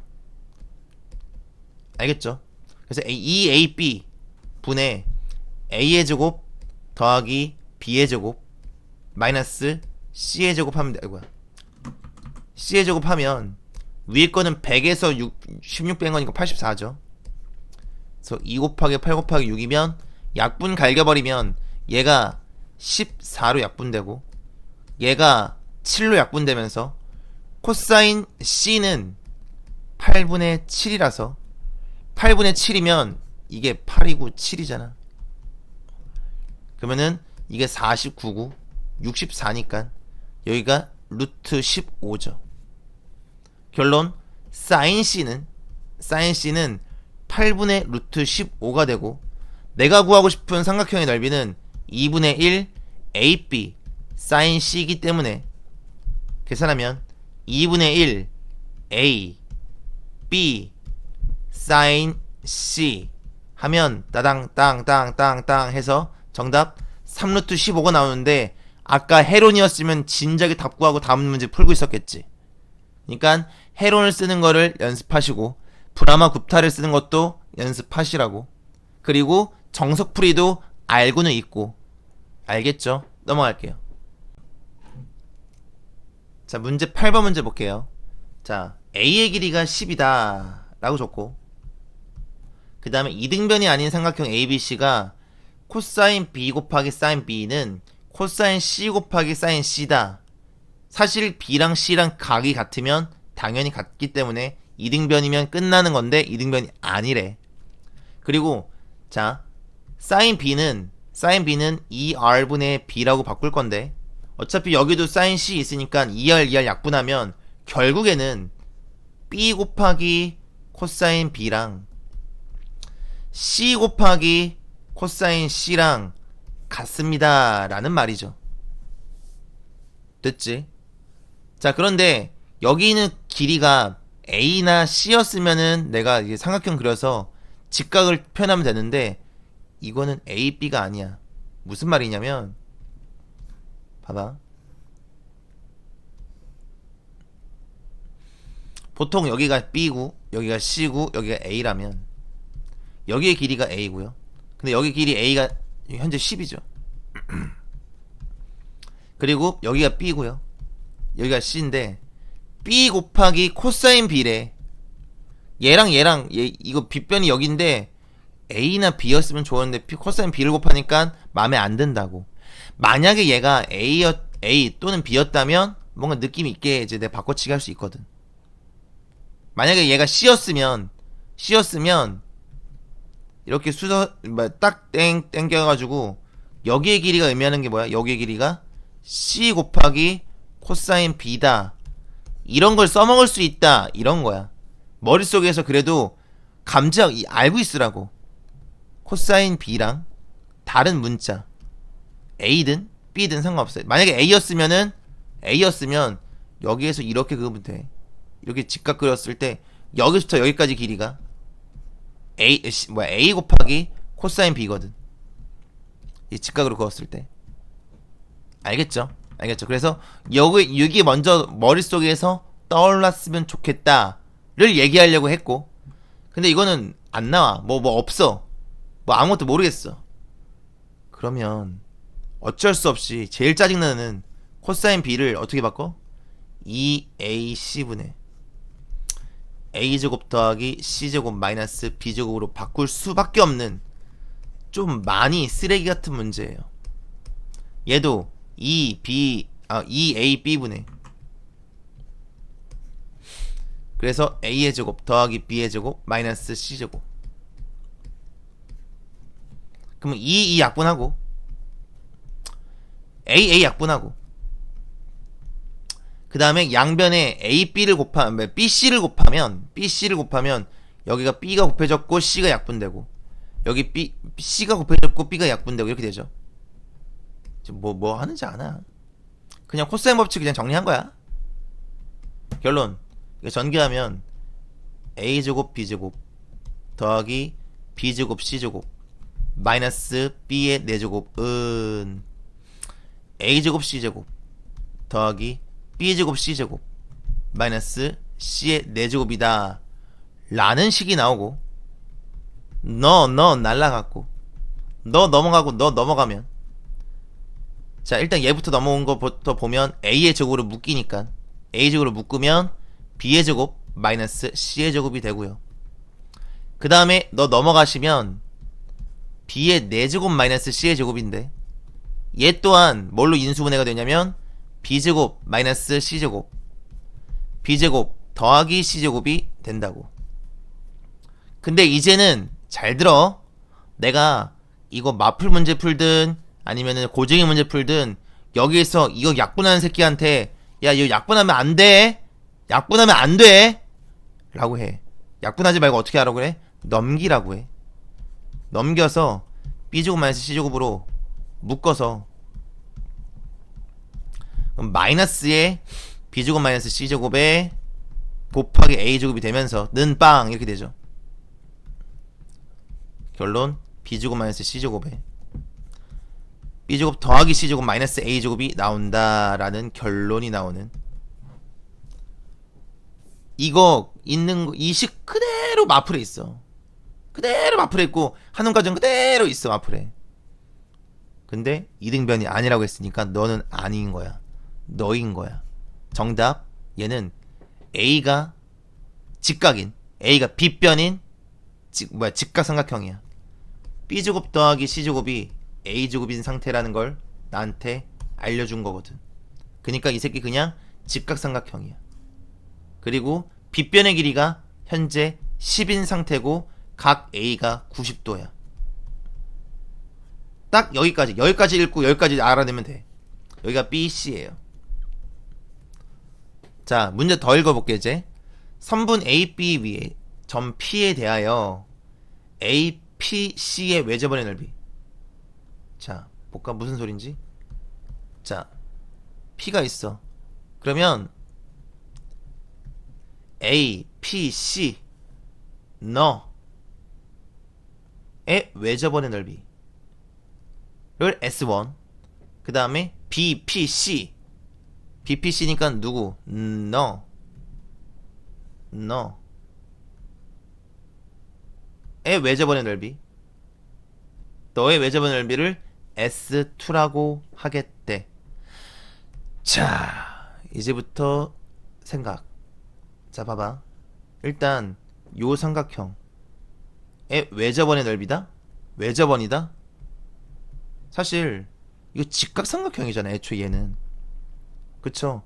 알겠죠? 그래서 2AB 분의 A의 제곱 더하기 B의 제곱 마이너스 C의 제곱 하면 돼. 아이고야. C의 제곱 하면 위에 거는 100에서 16 뺀 거니까 84죠. 그래서 2 곱하기 8 곱하기 6이면 약분 갈겨버리면 얘가 14로 약분되고 얘가 7로 약분되면서 코사인 C는 8분의 7이라서 8분의 7이면 이게 8이고 7이잖아. 그러면은 이게 49고 64니까 여기가 루트 15죠. 결론 사인 C는 8분의 루트 15가 되고 내가 구하고 싶은 삼각형의 넓이는 2분의 1 AB 사인 C이기 때문에 계산하면 2분의 1 A B 사인 C 하면 따당 땅땅땅땅 해서 정답 3루트 15가 나오는데 아까 해론이었으면 진작에 답 구하고 다음 문제 풀고 있었겠지. 그러니까 해론을 쓰는 거를 연습하시고 브라마 굽타를 쓰는 것도 연습하시라고. 그리고 정석풀이도 알고는 있고. 알겠죠? 넘어갈게요. 자, 문제 8번 문제 볼게요. 자, A의 길이가 10이다 라고 줬고 그 다음에 이등변이 아닌 삼각형 ABC가 코사인 B 곱하기 사인 B는 코사인 C 곱하기 사인 C다. 사실 B랑 C랑 각이 같으면 당연히 같기 때문에 이등변이면 끝나는 건데 이등변이 아니래. 그리고 자, 사인 B는 2R분의 B라고 바꿀 건데 어차피 여기도 사인 C 있으니까 2R 약분하면 결국에는 B 곱하기 코사인 B랑 C 곱하기 코사인 C랑 같습니다 라는 말이죠. 됐지? 자, 그런데 여기 있는 길이가 A나 C였으면은 내가 이제 삼각형 그려서 직각을 표현하면 되는데 이거는 A, B가 아니야. 무슨 말이냐면 봐봐. 보통 여기가 B고 여기가 C고 여기가 A라면 여기의 길이가 A고요. 근데 여기 길이 A가 현재 10이죠. 그리고 여기가 B고요. 여기가 C인데 B 곱하기 코사인 B래. 얘랑 이거 빗변이 여기인데 A나 B였으면 좋았는데 코사인 B를 곱하니까 마음에 안 든다고. 만약에 얘가 A 또는 B였다면 뭔가 느낌 있게 이제 내가 바꿔치기 할 수 있거든. 만약에 얘가 C였으면 이렇게 딱 땡겨가지고 여기의 길이가 의미하는 게 뭐야? 여기의 길이가 C 곱하기 코사인 B다. 이런 걸 써먹을 수 있다. 이런 거야. 머릿속에서 그래도 알고 있으라고. 코사인 B랑 다른 문자 A든 B든 상관없어요. 만약에 A였으면 여기에서 이렇게 그으면 돼. 이렇게 직각 그렸을 때 여기서부터 여기까지 길이가 A 곱하기 코사인 B거든. 이 직각으로 그었을 때. 알겠죠? 그래서 여기 먼저 머릿속에서 떠올랐으면 좋겠다를 얘기하려고 했고 근데 이거는 안 나와. 뭐 없어. 뭐 아무것도 모르겠어. 그러면 어쩔 수 없이 제일 짜증나는 코사인 B를 어떻게 바꿔? 2AC분의 A제곱 더하기 C제곱 마이너스 B제곱으로 바꿀 수밖에 없는 좀 많이 쓰레기 같은 문제예요. 얘도 2AB분의 그래서 A의 제곱 더하기 B의 제곱 마이너스 C제곱. 그러면 2 약분하고 A 약분하고 그 다음에 양변에 BC를 곱하면 여기가 B가 곱해졌고 C가 약분되고 여기 C가 곱해졌고 B가 약분되고 이렇게 되죠. 지금 뭐 하는지 아나? 그냥 코사인 법칙 그냥 정리한 거야. 결론 이거 전개하면 A제곱 B제곱 더하기 B제곱 C제곱 마이너스 B의 4제곱은 A제곱 C제곱 더하기 B제곱 C제곱 마이너스 C의 4제곱이다 라는 식이 나오고 너 날라갔고 너 넘어가고 너 넘어가면 자 일단 얘부터 넘어온 거부터 보면 A의 제곱으로 묶이니까 A 제곱으로 묶으면 B의 제곱 마이너스 C의 제곱이 되고요. 그 다음에 너 넘어가시면 B의 4제곱 마이너스 C의 제곱인데 얘 또한 뭘로 인수분해가 되냐면 B제곱 마이너스 C제곱 B제곱 더하기 C제곱이 된다고. 근데 이제는 잘 들어. 내가 이거 마플 문제 풀든 아니면은 고증의 문제 풀든 여기에서 이거 약분하는 새끼한테 야 이거 약분하면 안 돼. 약분하면 안 돼. 라고 해. 약분하지 말고 어떻게 하라고 그래? 넘기라고 해. 넘겨서 B제곱 마이너스 C제곱으로 묶어서 그럼 마이너스에 B제곱 마이너스 C제곱에 곱하기 A제곱이 되면서 는 빵 이렇게 되죠. 결론 B제곱 마이너스 C제곱에 B제곱 더하기 C제곱 마이너스 A제곱이 나온다라는 결론이 나오는 이거 있는 이 식 그대로 마플에 있어. 그대로 마플에 있고 한원 과정 그대로 있어 마플에. 근데 이등변이 아니라고 했으니까 너는 아닌 거야. 너인 거야. 정답 얘는 A가 직각인 A가 빗변인 직각삼각형이야. B제곱 더하기 C제곱이 A제곱인 상태라는 걸 나한테 알려준 거거든. 그니까 이 새끼 그냥 직각삼각형이야. 그리고 빗변의 길이가 현재 10인 상태고 각 A가 90도야. 딱 여기까지 읽고 여기까지 알아내면 돼. 여기가 B, C예요. 자, 문제 더 읽어볼게 이제. 선분 AB 위에 점 P에 대하여 A, P, C의 외접원의 넓이. 자, 볼까 무슨 소린지. 자, P가 있어. 그러면 A, P, C 너의 외접원의 넓이를 S1 그 다음에 B, P, C BPC니까 누구? 너의 외접원의 넓이 너의 외접원의 넓이를 S2라고 하겠대. 자, 이제부터 생각. 자, 봐봐. 일단 요 삼각형의 외접원의 넓이다? 외접원이다? 사실 이거 직각삼각형이잖아. 애초에 얘는. 그쵸?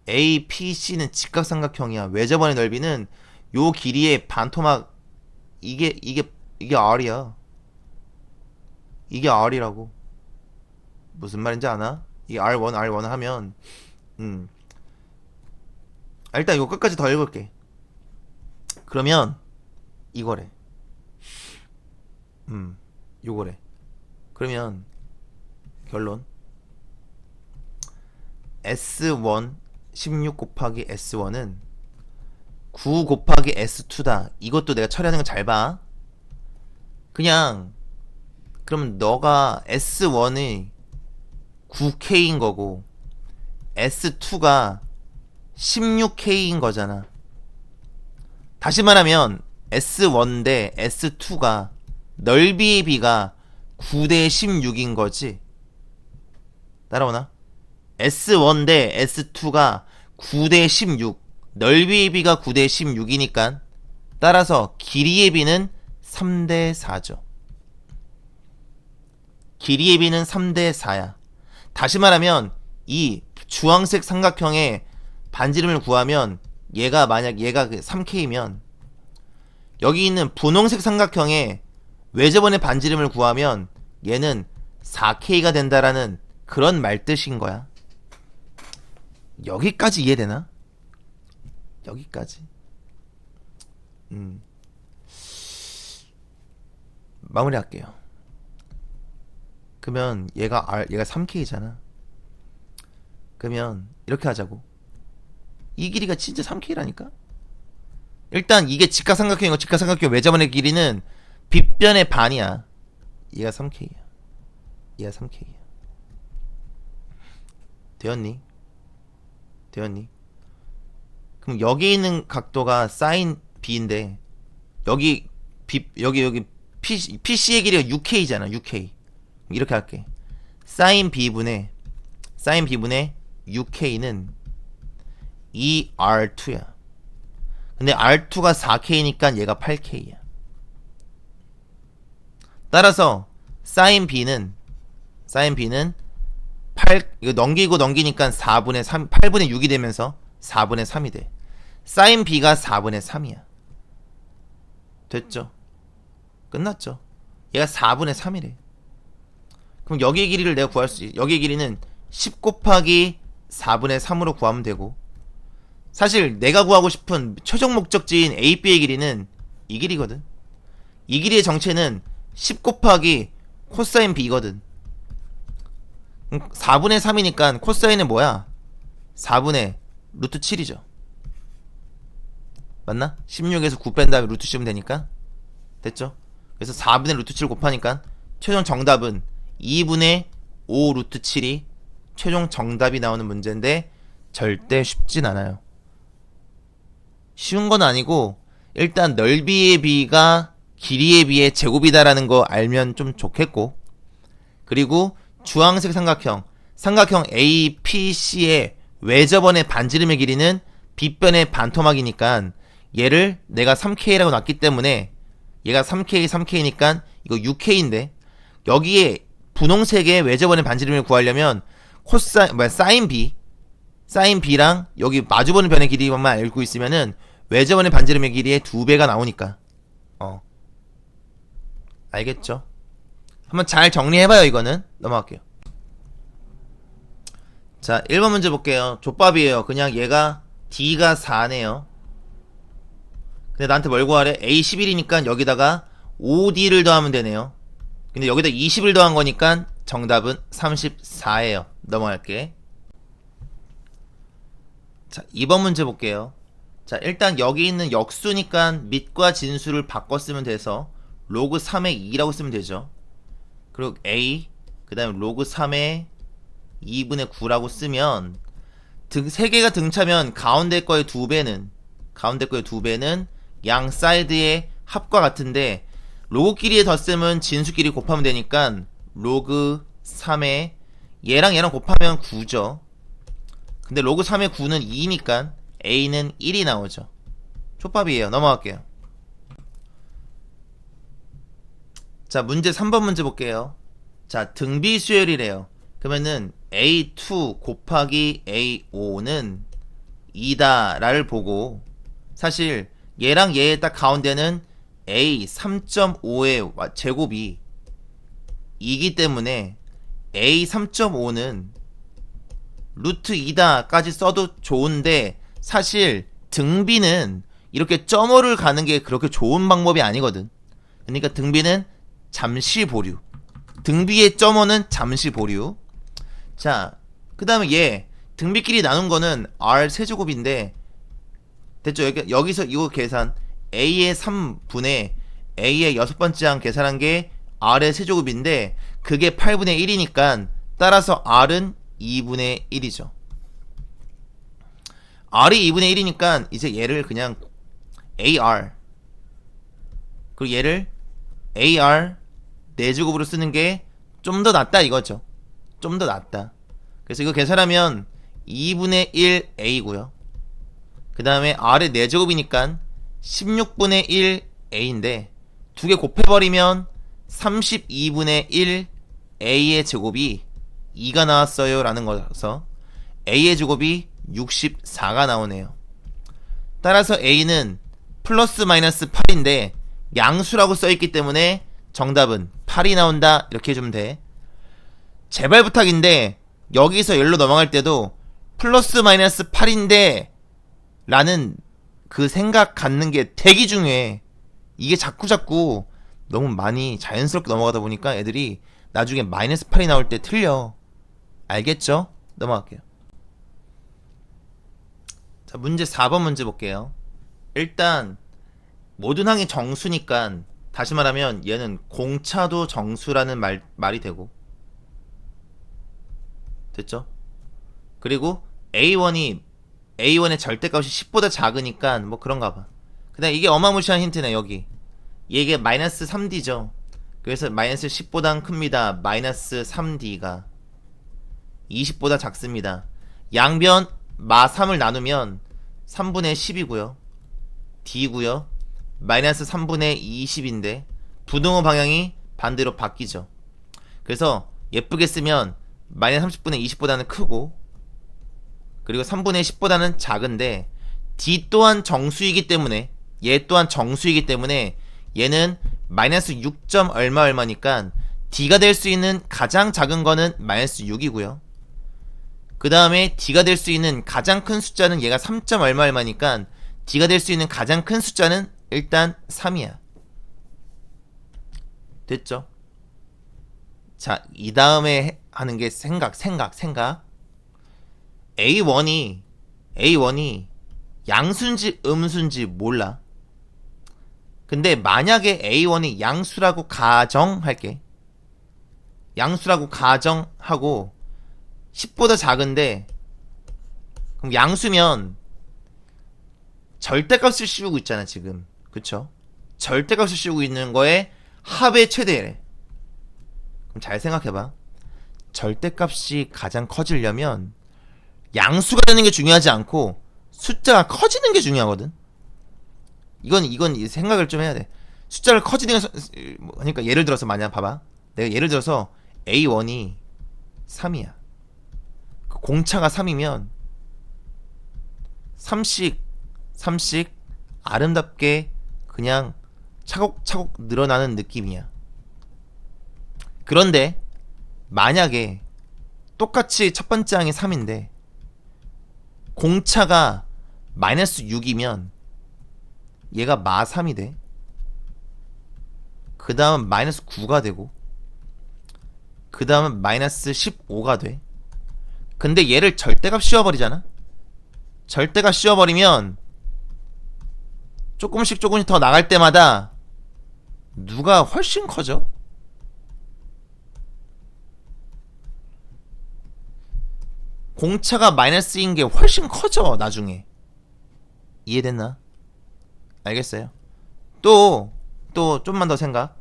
A, P, C는 직각삼각형이야. 외접원의 넓이는 요 길이의 반토막 이게 R이야. 이게 R이라고. 무슨 말인지 아나? 이 R1 하면 일단 이거 끝까지 더 읽을게. 그러면 이거래. 요거래. 그러면 결론 S1 16 곱하기 S1은 9 곱하기 S2다. 이것도 내가 처리하는 거 잘 봐. 그냥 그러면 너가 S1이 9K인 거고 S2가 16K인 거잖아. 다시 말하면 S1 대 S2가 넓이의 비가 9대 16인 거지. 따라오나? S1 대 S2가 9대 16. 넓이의 비가 9대 16이니까 따라서 길이의 비는 3대 4죠. 길이의 비는 3대 4야. 다시 말하면 이 주황색 삼각형의 반지름을 구하면 만약 얘가 3K면 여기 있는 분홍색 삼각형의 외접원의 반지름을 구하면 얘는 4K가 된다라는 그런 말뜻인 거야. 여기까지 이해되나? 여기까지. 마무리할게요. 그러면 얘가 3K잖아. 그러면 이렇게 하자고. 이 길이가 진짜 3K라니까? 일단 이게 직각삼각형이고 직각삼각형 외접원의 길이는 빗변의 반이야. 얘가 3K야. 얘가 3K야. 되었니? 그럼 여기 있는 각도가 사인 B인데 여기 PC의 길이가 6K잖아. 6K. 이렇게 할게. 사인 B분의 6K는 2R2야. 근데 R2가 4K니까 얘가 8K야. 따라서 사인 B는 8, 이거 넘기니까 4분의 3, 8분의 6이 되면서 4분의 3이 돼. 사인 B가 4분의 3이야. 됐죠? 끝났죠? 얘가 4분의 3이래. 그럼 여기의 길이를 내가 구할 수 있지. 여기의 길이는 10 곱하기 4분의 3으로 구하면 되고, 사실 내가 구하고 싶은 최종 목적지인 AB의 길이는 이 길이거든. 이 길이의 정체는 10 곱하기 코사인 B거든. 4분의 3이니까 코사인은 뭐야? 4분의 루트 7이죠. 맞나? 16에서 9 뺀 다음에 루트 7면 되니까. 됐죠? 그래서 4분의 루트 7 곱하니까 최종 정답은 2분의 5 루트 7이 최종 정답이 나오는 문제인데 절대 쉽진 않아요. 쉬운 건 아니고 일단 넓이의 비가 길이의 비의 제곱이다라는 거 알면 좀 좋겠고, 그리고 주황색 삼각형 APC의 외접원의 반지름의 길이는 빗변의 반토막이니까 얘를 내가 3K라고 놨기 때문에 얘가 3K니까 이거 6K인데 여기에 분홍색의 외접원의 반지름을 구하려면 사인 B랑 여기 마주보는 변의 길이만 알고 있으면은 외접원의 반지름의 길이의 2배가 나오니까 알겠죠? 한번 잘 정리해봐요. 이거는 넘어갈게요. 자, 1번 문제 볼게요. 족밥이에요. 그냥 얘가 D가 4네요. 근데 나한테 뭘 구하래? A 11이니까 여기다가 5D를 더하면 되네요. 근데 여기다 20을 더한 거니까 정답은 34예요. 넘어갈게. 자, 2번 문제 볼게요. 자, 일단 여기 있는 역수니까 밑과 진수를 바꿔 쓰면 돼서 로그 3의 2라고 쓰면 되죠. 그리고 A, 그 다음에 로그 3의 2분의 9라고 쓰면 3개가 등차면 가운데 거의 2배는 양 사이드의 합과 같은데 로그끼리의 덧셈은 진수끼리 곱하면 되니까 로그 3의 얘랑 곱하면 9죠. 근데 로그 3의 9는 2니까 A는 1이 나오죠. 촉밥이에요. 넘어갈게요. 자, 문제 3번 문제 볼게요. 자, 등비수열이래요. 그러면은 A2 곱하기 A5는 2다라를 보고, 사실 얘랑 얘의 딱 가운데는 A 3.5의 제곱이 2기 때문에 A 3.5는 루트 2다까지 써도 좋은데, 사실 등비는 이렇게 점호를 가는 게 그렇게 좋은 방법이 아니거든. 그러니까 등비는 잠시 보류. 등비의 점호는 잠시 보류. 자, 그 다음에 얘 등비끼리 나눈 거는 R 세제곱인데 됐죠? 여기서 이거 계산 A의 3분의 A의 6번째 항 계산한 게 R의 세제곱인데 그게 8분의 1이니까 따라서 R은 2분의 1이죠. R이 2분의 1이니까 이제 얘를 그냥 AR, 그리고 얘를 AR 4제곱으로 쓰는 게 좀 더 낫다 이거죠. 좀 더 낫다. 그래서 이거 계산하면 2분의 1 a고요. 그 다음에 r의 4제곱이니까 16분의 1 a인데 두 개 곱해버리면 32분의 1 a의 제곱이 2가 나왔어요 라는 거라서 a의 제곱이 64가 나오네요. 따라서 a는 플러스 마이너스 8인데 양수라고 써있기 때문에 정답은 8이 나온다 이렇게 해주면 돼. 제발 부탁인데 여기서 열로 넘어갈 때도 플러스 마이너스 8인데 라는 그 생각 갖는 게 되게 중요해. 이게 자꾸자꾸 너무 많이 자연스럽게 넘어가다 보니까 애들이 나중에 마이너스 8이 나올 때 틀려. 알겠죠? 넘어갈게요. 자, 문제 4번 문제 볼게요. 일단 모든 항이 정수니까 다시 말하면 얘는 공차도 정수라는 말이 되고 됐죠? 그리고 A1의 절대값이 10보다 작으니까 뭐 그런가 봐. 그다음 이게 어마무시한 힌트네. 여기 이게 마이너스 3D죠. 그래서 마이너스 10보단 큽니다. 마이너스 3D가 20보다 작습니다. 양변 마 3을 나누면 3분의 10이고요. D고요. 마이너스 3분의 20인데 부등호 방향이 반대로 바뀌죠. 그래서 예쁘게 쓰면 마이너스 30분의 20보다는 크고 그리고 3분의 10보다는 작은데 D 또한 정수이기 때문에 얘 또한 정수이기 때문에 얘는 마이너스 6. 얼마니까 D가 될 수 있는 가장 작은 거는 마이너스 6이고요. 그 다음에 D가 될 수 있는 가장 큰 숫자는 얘가 3. 얼마니까 D가 될 수 있는 가장 큰 숫자는 일단 3이야. 됐죠? 자, 이 다음에 하는 게 생각. A1이 양수인지 음수인지 몰라. 근데 만약에 A1이 양수라고 가정할게. 양수라고 가정하고 10보다 작은데 그럼 양수면 절대값을 씌우고 있잖아 지금. 그쵸? 절대값을 씌우고 있는 거에 합의 최대래. 그럼 잘 생각해봐. 절대값이 가장 커지려면 양수가 되는 게 중요하지 않고 숫자가 커지는 게 중요하거든. 이건 생각을 좀 해야 돼. 숫자를 커지는 게 그러니까 예를 들어서 만약 봐봐. 내가 예를 들어서 A1이 3이야. 그 공차가 3이면 3씩 아름답게 그냥 차곡차곡 늘어나는 느낌이야. 그런데 만약에 똑같이 첫 번째 항이 3인데 공차가 마이너스 6이면 얘가 마 3이 돼. 그 다음은 마이너스 9가 되고 그 다음은 마이너스 15가 돼. 근데 얘를 절대값 씌워버리잖아. 절대값 씌워버리면 조금씩 더 나갈 때마다 누가 훨씬 커져? 공차가 마이너스인 게 훨씬 커져 나중에. 이해됐나? 알겠어요? 또 좀만 더 생각.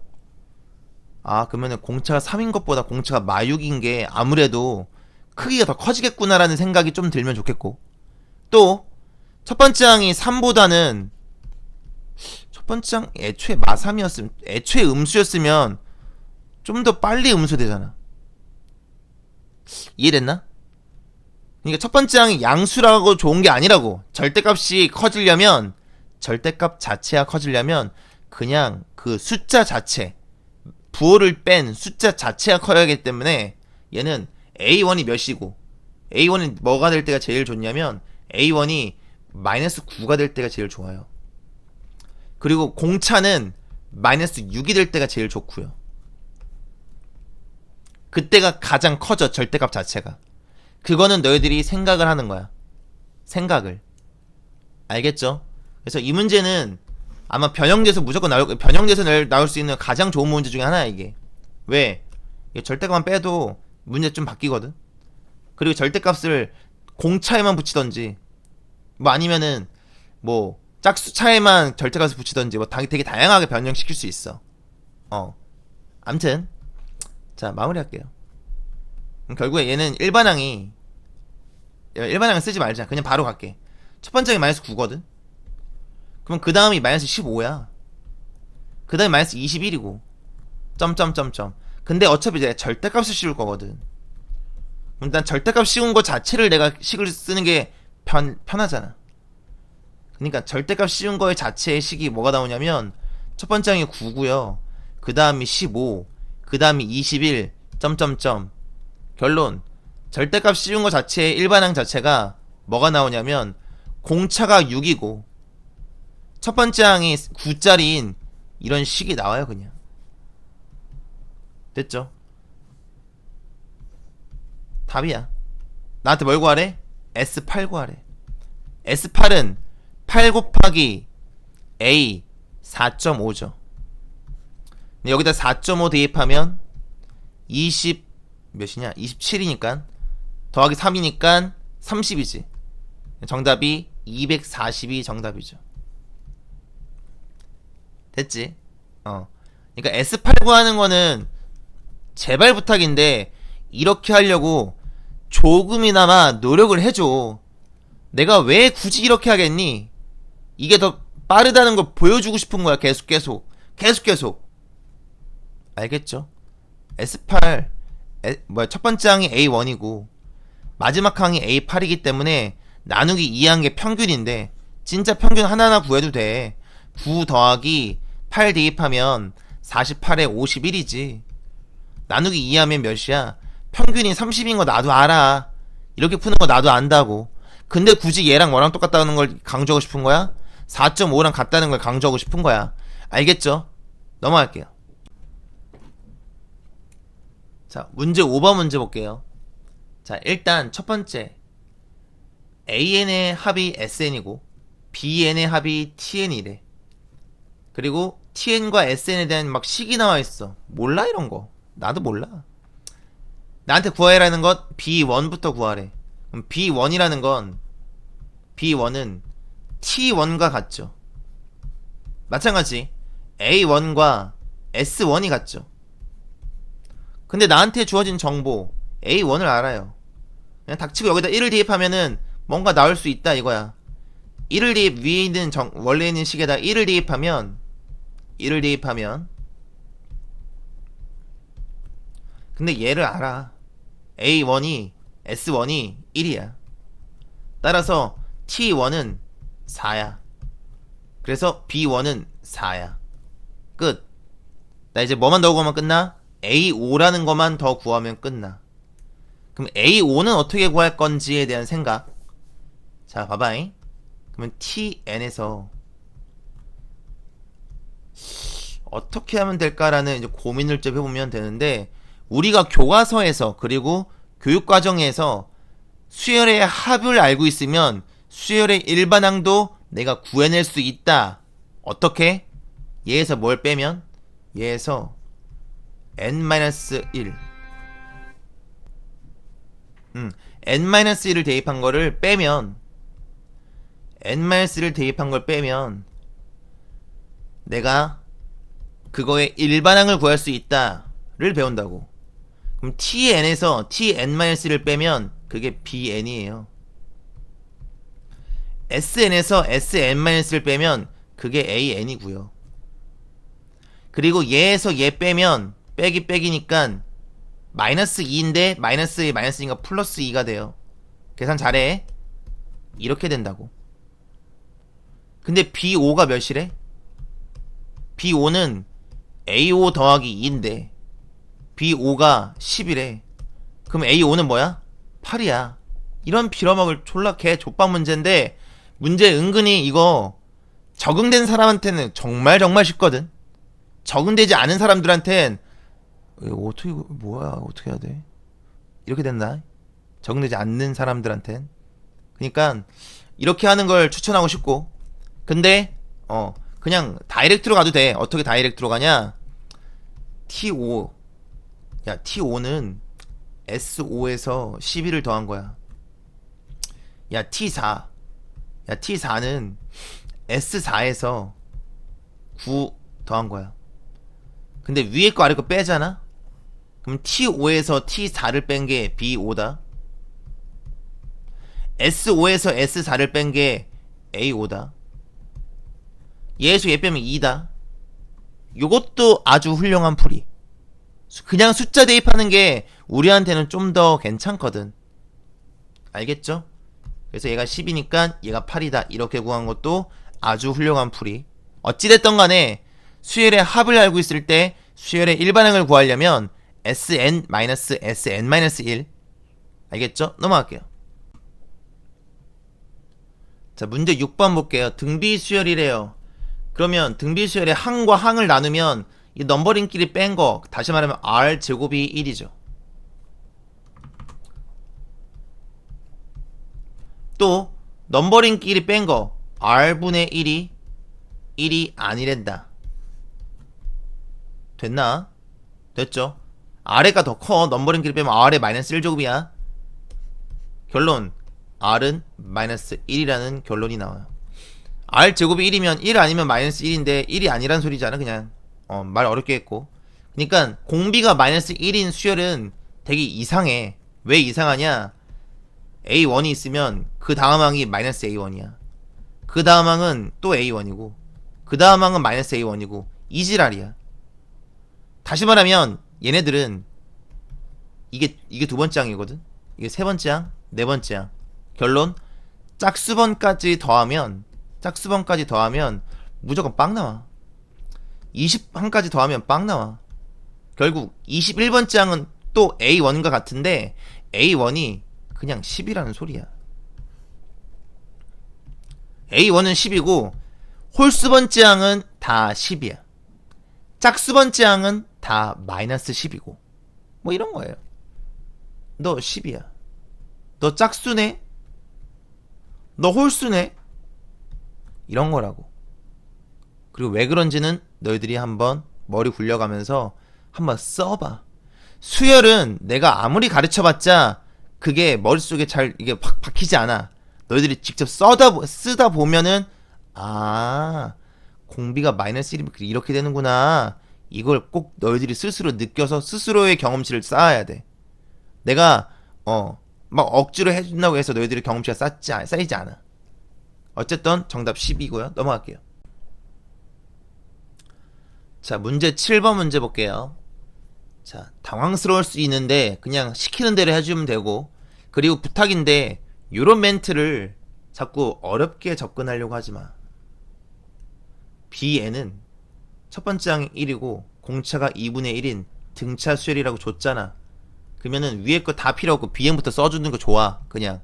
아 그러면은 공차가 3인 것보다 공차가 마6인 게 아무래도 크기가 더 커지겠구나라는 생각이 좀 들면 좋겠고, 또 첫 번째 항이 3보다는 첫 번째 항 애초에 마3이었으면 애초에 음수였으면 좀 더 빨리 음수되잖아. 이해됐나? 그러니까 첫 번째 항이 양수라고 좋은 게 아니라고. 절대값이 커지려면 절대값 자체가 커지려면 그냥 그 숫자 자체 부호를 뺀 숫자 자체가 커야 하기 때문에 얘는 A1이 몇이고 A1이 뭐가 될 때가 제일 좋냐면 A1이 마이너스 9가 될 때가 제일 좋아요. 그리고 공차는 마이너스 6이 될 때가 제일 좋고요. 그때가 가장 커져 절대값 자체가. 그거는 너희들이 생각을 하는 거야. 생각을. 알겠죠? 그래서 이 문제는 아마 변형돼서 무조건 변형돼서 나올 수 있는 가장 좋은 문제 중에 하나야 이게. 왜? 이게 절대값만 빼도 문제 좀 바뀌거든. 그리고 절대값을 공차에만 붙이던지 뭐 아니면은 뭐 짝수차에만 절대값을 붙이던지 뭐 되게 다양하게 변형시킬 수 있어. 암튼 자 마무리할게요. 결국에 얘는 일반항이 일반항을 쓰지 말자. 그냥 바로 갈게. 첫 번째 항이 마이너스 9거든. 그럼 그 다음이 마이너스 15야. 그 다음이 마이너스 21이고 점점점점. 근데 어차피 이제 절대값을 씌울 거거든. 일단 절대값 씌운 거 자체를 내가 식을 쓰는 게 편하잖아. 그러니까 절대값 씌운 거의 자체의 식이 뭐가 나오냐면 첫 번째 항이 9고요. 그 다음이 15, 그 다음이 21, 점점점. 결론, 절대값 씌운 거 자체의 일반항 자체가 뭐가 나오냐면 공차가 6이고 첫 번째 항이 9짜리인 이런 식이 나와요. 그냥 됐죠? 답이야. 나한테 뭘 구하래? S8 구하래. S8은 8 곱하기 A 4.5죠. 여기다 4.5 대입하면 20 몇이냐? 27이니까 더하기 3이니까 30이지. 정답이 240이 정답이죠. 됐지? 그러니까 S8 구하는 거는 제발 부탁인데 이렇게 하려고 조금이나마 노력을 해줘. 내가 왜 굳이 이렇게 하겠니? 이게 더 빠르다는 걸 보여주고 싶은 거야. 계속 알겠죠? S8 첫 번째 항이 A1이고 마지막 항이 A8이기 때문에 나누기 2한 게 평균인데 진짜 평균 하나하나 구해도 돼. 9 더하기 8 대입하면 48에 51이지. 나누기 2 하면 몇이야? 평균이 30인 거 나도 알아. 이렇게 푸는 거 나도 안다고. 근데 굳이 얘랑 뭐랑 똑같다는 걸 강조하고 싶은 거야? 4.5랑 같다는 걸 강조하고 싶은 거야. 알겠죠? 넘어갈게요. 자, 문제 5번 문제 볼게요. 자, 일단 첫 번째 AN의 합이 SN이고 BN의 합이 TN이래. 그리고 TN과 SN에 대한 막 식이 나와 있어. 몰라 이런 거. 나도 몰라. 나한테 구하라는 것 B1부터 구하래. 그럼 B1이라는 건 B1은 T1과 같죠. 마찬가지 A1과 S1이 같죠. 근데 나한테 주어진 정보 A1을 알아요. 그냥 닥치고 여기다 1을 대입하면은 뭔가 나올 수 있다 이거야. 1을 대입 위에 있는 원래 있는 식에다 1을 대입하면 근데 얘를 알아. A1이 S1이 1이야. 따라서 T1은 4야. 그래서 B1은 4야. 끝. 나 이제 뭐만 더 구하면 끝나? A5라는 것만 더 구하면 끝나. 그럼 A5는 어떻게 구할 건지에 대한 생각. 자, 봐봐잉. 그러면 TN에서 어떻게 하면 될까라는 이제 고민을 좀 해보면 되는데, 우리가 교과서에서 그리고 교육과정에서 수열의 합을 알고 있으면 수열의 일반항도 내가 구해낼 수 있다. 어떻게? 얘에서 뭘 빼면? 얘에서 n-1 n-1을 대입한 거를 빼면 n-1을 대입한 걸 빼면 내가 그거의 일반항을 구할 수 있다를 배운다고. 그럼 tn에서 tn-1을 빼면 그게 bn이에요. sn에서 sn-를 빼면 그게 an이고요. 그리고 얘에서 얘 빼면 빼기니까 마이너스 2인데 마이너스에 마이너스니까 플러스 2가 돼요. 계산 잘해. 이렇게 된다고. 근데 B5가 몇이래? B5는 A5 더하기 2인데 B5가 10이래. 그럼 A5는 뭐야? 8이야. 이런 빌어먹을 졸라 개 족밥 문제인데, 문제 은근히 이거 적응된 사람한테는 정말 쉽거든. 적응되지 않은 사람들한텐 어떻게 뭐야 어떻게 해야 돼? 이렇게 된다. 적응되지 않는 사람들한텐. 그러니까 이렇게 하는 걸 추천하고 싶고. 근데 그냥 다이렉트로 가도 돼. 어떻게 다이렉트로 가냐? T5. 야, T5는 S5에서 11을 더한 거야. 야, T4. 야, T4는 S4에서 9 더한 거야. 근데 위에 거 아래 거 빼잖아? 그럼 T5에서 T4를 뺀 게 B5다. S5에서 S4를 뺀 게 A5다. 얘에서 얘 빼면 2다. 요것도 아주 훌륭한 풀이. 그냥 숫자 대입하는 게 우리한테는 좀 더 괜찮거든. 알겠죠? 그래서 얘가 10이니까 얘가 8이다. 이렇게 구한 것도 아주 훌륭한 풀이. 어찌됐던 간에 수열의 합을 알고 있을 때 수열의 일반항을 구하려면 Sn-Sn-1 알겠죠? 넘어갈게요. 자, 문제 6번 볼게요. 등비 수열이래요. 그러면 등비 수열의 항과 항을 나누면 이 넘버링끼리 뺀 거, 다시 말하면 R 제곱이 1이죠. 또 넘버링끼리 뺀 거 R분의 1이 아니란다. 됐나? 됐죠? R가 더 커. 넘버링끼리 빼면 R의 마이너스 1제곱이야. 결론 R은 마이너스 1이라는 결론이 나와요. R제곱이 1이면 1 아니면 마이너스 1인데 1이 아니란 소리잖아. 그냥 말 어렵게 했고. 그러니까 공비가 마이너스 1인 수열은 되게 이상해. 왜 이상하냐? A1이 있으면 그 다음 항이 마이너스 A1이야. 그 다음 항은 또 A1이고 그 다음 항은 마이너스 A1이고 이 지랄이야. 다시 말하면 얘네들은 이게 두 번째 항이거든. 이게 세 번째 항, 네 번째 항. 결론 짝수번까지 더하면 무조건 빵 나와. 20항까지 더하면 빵 나와. 결국 21번째 항은 또 A1과 같은데 A1이 그냥 10이라는 소리야. A1은 10이고 홀수번째 항은 다 10이야. 짝수번째 항은 다 마이너스 10이고 뭐 이런 거예요. 너 10이야. 너 짝수네? 너 홀수네? 이런 거라고. 그리고 왜 그런지는 너희들이 한번 머리 굴려가면서 한번 써봐. 수열은 내가 아무리 가르쳐봤자 그게 머릿속에 잘 이게 확 박히지 않아. 너희들이 직접 쓰다 보면은 공비가 마이너스 1이면 이렇게 되는구나. 이걸 꼭 너희들이 스스로 느껴서 스스로의 경험치를 쌓아야 돼. 내가 막 억지로 해준다고 해서 너희들의 경험치가 쌓이지 않아. 어쨌든 정답 10이고요. 넘어갈게요. 자, 문제 7번 문제 볼게요. 자, 당황스러울 수 있는데 그냥 시키는 대로 해주면 되고, 그리고 부탁인데 요런 멘트를 자꾸 어렵게 접근하려고 하지마. BN은 첫 번째 항이 1이고 공차가 2분의 1인 등차 수열이라고 줬잖아. 그러면은 위에 거 다 필요 없고 BN부터 써주는 거 좋아. 그냥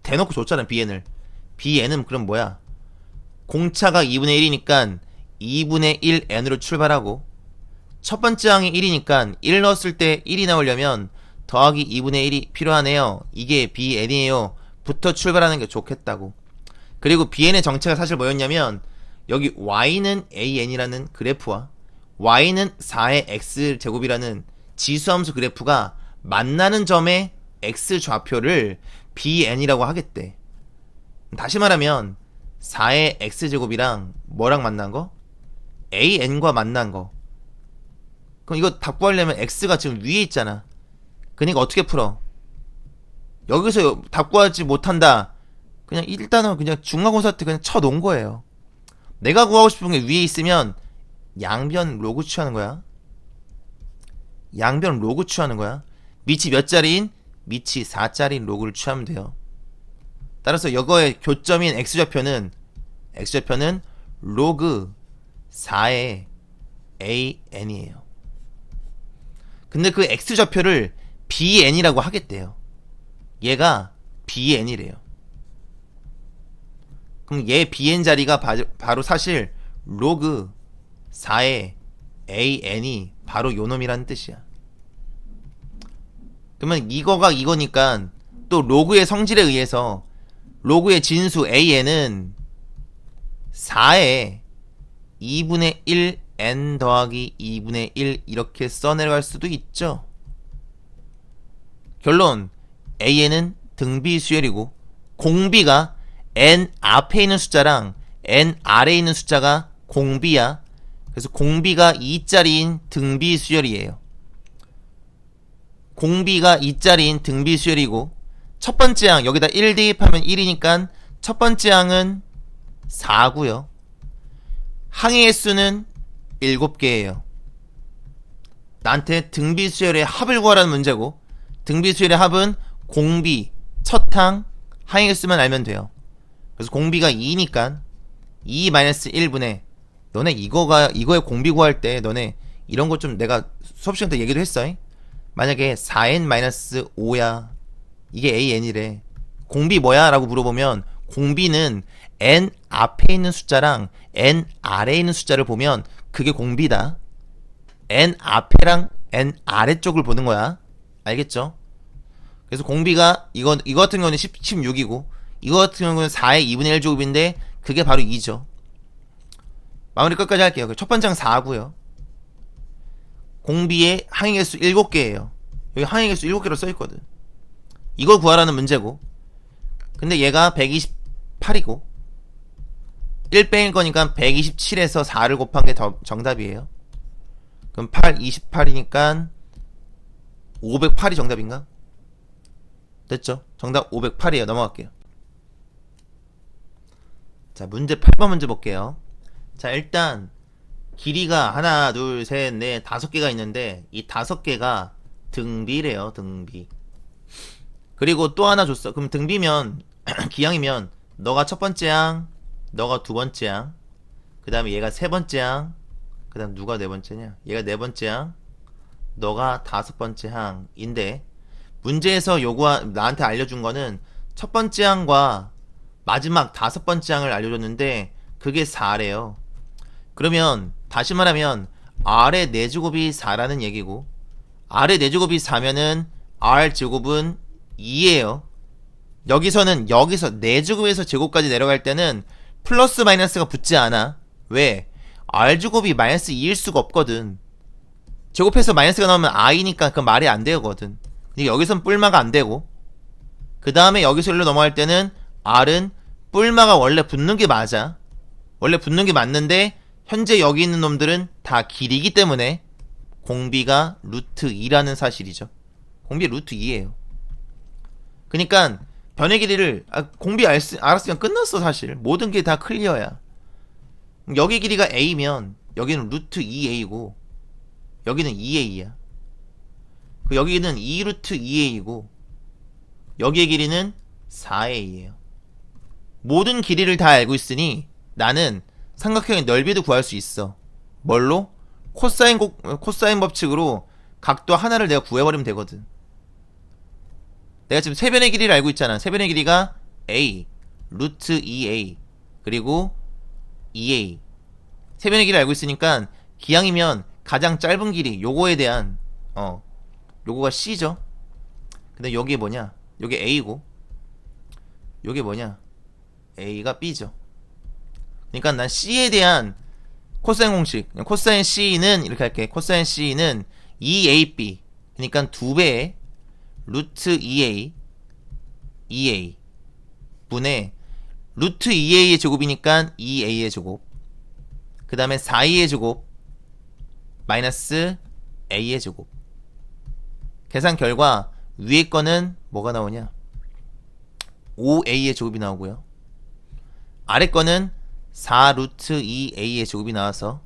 대놓고 줬잖아. BN은 그럼 뭐야? 공차가 2분의 1이니까 2분의 1n으로 출발하고, 첫 번째 항이 1이니까 1 넣었을 때 1이 나오려면 더하기 2분의 1이 필요하네요. 이게 BN이에요. 부터 출발하는 게 좋겠다고. 그리고 BN의 정체가 사실 뭐였냐면 여기 y는 AN이라는 그래프와 y는 4의 x제곱이라는 지수함수 그래프가 만나는 점의 x좌표를 BN이라고 하겠대. 다시 말하면 4의 x제곱이랑 뭐랑 만난 거? AN과 만난 거. 그럼 이거 답 구하려면 x가 지금 위에 있잖아. 그러니까 어떻게 풀어? 여기서 답 구하지 못한다. 그냥 일단은 그냥 중간고사 때 그냥 쳐놓은 거예요. 내가 구하고 싶은 게 위에 있으면 양변 로그 취하는 거야. 양변 로그 취하는 거야. 밑이 몇 자리인? 밑이 4자리인 로그를 취하면 돼요. 따라서 이거의 교점인 x좌표는 로그 4의 AN이에요. 근데 그 x좌표를 BN이라고 하겠대요. 얘가 BN이래요. 그럼 얘 BN 자리가 바로 사실 로그 4의 AN이 바로 요놈이라는 뜻이야. 그러면 이거가 이거니까 또 로그의 성질에 의해서 로그의 진수 AN은 4의 2분의 1 n 더하기 2분의 1 이렇게 써내려갈 수도 있죠. 결론 AN은 등비수열이고 공비가 n 앞에 있는 숫자랑 n 아래에 있는 숫자가 공비야. 그래서 공비가 2자리인 등비수열이에요. 공비가 2자리인 등비수열이고 첫 번째 항 여기다 1 대입하면 1이니까 첫 번째 항은 4고요. 항의 횟수는 7개예요. 나한테 등비수열의 합을 구하라는 문제고, 등비수열의 합은 공비, 첫항, 항의 횟수만 알면 돼요. 그래서 공비가 2니까 2-1분의, 너네 이거에 공비 구할 때 너네 이런 거 좀 내가 수업 시간 때 얘기도 했어. 만약에 4n-5야. 이게 an이래. 공비 뭐야? 라고 물어보면 공비는 n 앞에 있는 숫자랑 n 아래에 있는 숫자를 보면 그게 공비다. n 앞에랑 n 아래쪽을 보는 거야. 알겠죠? 그래서 공비가 이거 같은 경우는 16이고 이거 같은 경우는 4의 2분의 1 제곱인데 그게 바로 2죠. 마무리 끝까지 할게요. 첫 번째 항 4고요. 공비의 항의 개수 7개예요. 여기 항의 개수 7개로 써있거든. 이걸 구하라는 문제고, 근데 얘가 128이고 1 빼일 거니까 127에서 4를 곱한 게 정답이에요. 그럼 8, 28이니까 508이 정답인가? 됐죠? 정답 508이에요. 넘어갈게요. 자, 문제 8번 문제 볼게요. 자, 일단 길이가 하나, 둘, 셋, 넷, 5개가 있는데 이 5개가 등비래요. 등비. 그리고 또 하나 줬어. 그럼 등비면 기항이면 너가 첫 번째 항, 너가 두 번째 항, 그 다음에 얘가 세 번째 항, 그 다음 누가 네 번째냐? 얘가 네 번째 항, 너가 다섯 번째 항인데 문제에서 나한테 알려준 거는 첫 번째 항과 마지막 다섯 번째 항을 알려줬는데 그게 4래요. 그러면 다시 말하면 R의 4제곱이 4라는 얘기고, R의 4제곱이 4면은 R제곱은 2예요. 여기서 4제곱에서 제곱까지 내려갈 때는 플러스 마이너스가 붙지 않아. 왜? R제곱이 마이너스 2일 수가 없거든. 제곱해서 마이너스가 나오면 I니까 그 말이 안 되거든. 근데 여기선 뿔마가 안 되고, 그 다음에 여기서 일로 넘어갈 때는 R은 뿔마가 원래 붙는 게 맞아. 원래 붙는 게 맞는데 현재 여기 있는 놈들은 다 길이기 때문에 공비가 루트 2라는 사실이죠. 공비 루트 2예요. 그니까 변의 길이를 공비 알았으면 끝났어. 사실 모든 게 다 클리어야. 여기 길이가 a면 여기는 루트 2a고 여기는 2a야. 여기는 2루트 2a고 여기의 길이는 4a예요. 모든 길이를 다 알고 있으니 나는 삼각형의 넓이도 구할 수 있어. 뭘로? 코사인 법칙으로 각도 하나를 내가 구해버리면 되거든. 내가 지금 세변의 길이를 알고 있잖아. 세변의 길이가 a, 루트 2a, 그리고 2a. 세변의 길이를 알고 있으니까 기항이면 가장 짧은 길이, 요거에 대한 요거가 c죠. 근데 여기에 뭐냐? 요게 a고 요게 뭐냐? a가 b죠. 그러니까 난 c에 대한 코사인 공식, 코사인 c는 이렇게 할게. 코사인 c는 2ab, 그러니까 2배의 루트 2a 분의 루트 2a의 제곱이니까 2a의 제곱, 그 다음에 4a의 제곱 마이너스 a의 제곱. 계산 결과 위에 거는 뭐가 나오냐? 5a의 제곱이 나오고요. 아래 거는 4 루트 2a의 제곱이 나와서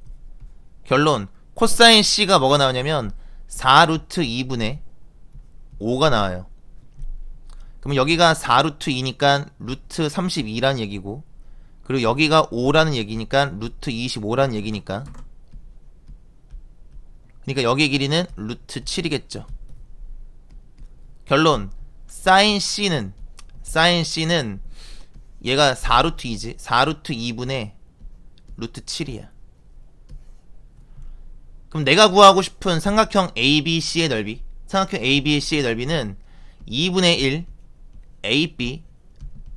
결론 코사인 c가 뭐가 나오냐면 4 루트 2분의 5가 나와요. 그러면 여기가 4 루트 2니까 루트 32라는 얘기고, 그리고 여기가 5라는 얘기니까 루트 25라는 얘기니까, 그러니까 여기의 길이는 루트 7이겠죠. 결론 사인 c는 얘가 4루트 2지. 4루트 2분의 루트 7이야. 그럼 내가 구하고 싶은 삼각형 ABC의 넓이, 삼각형 ABC의 넓이는 2분의 1 AB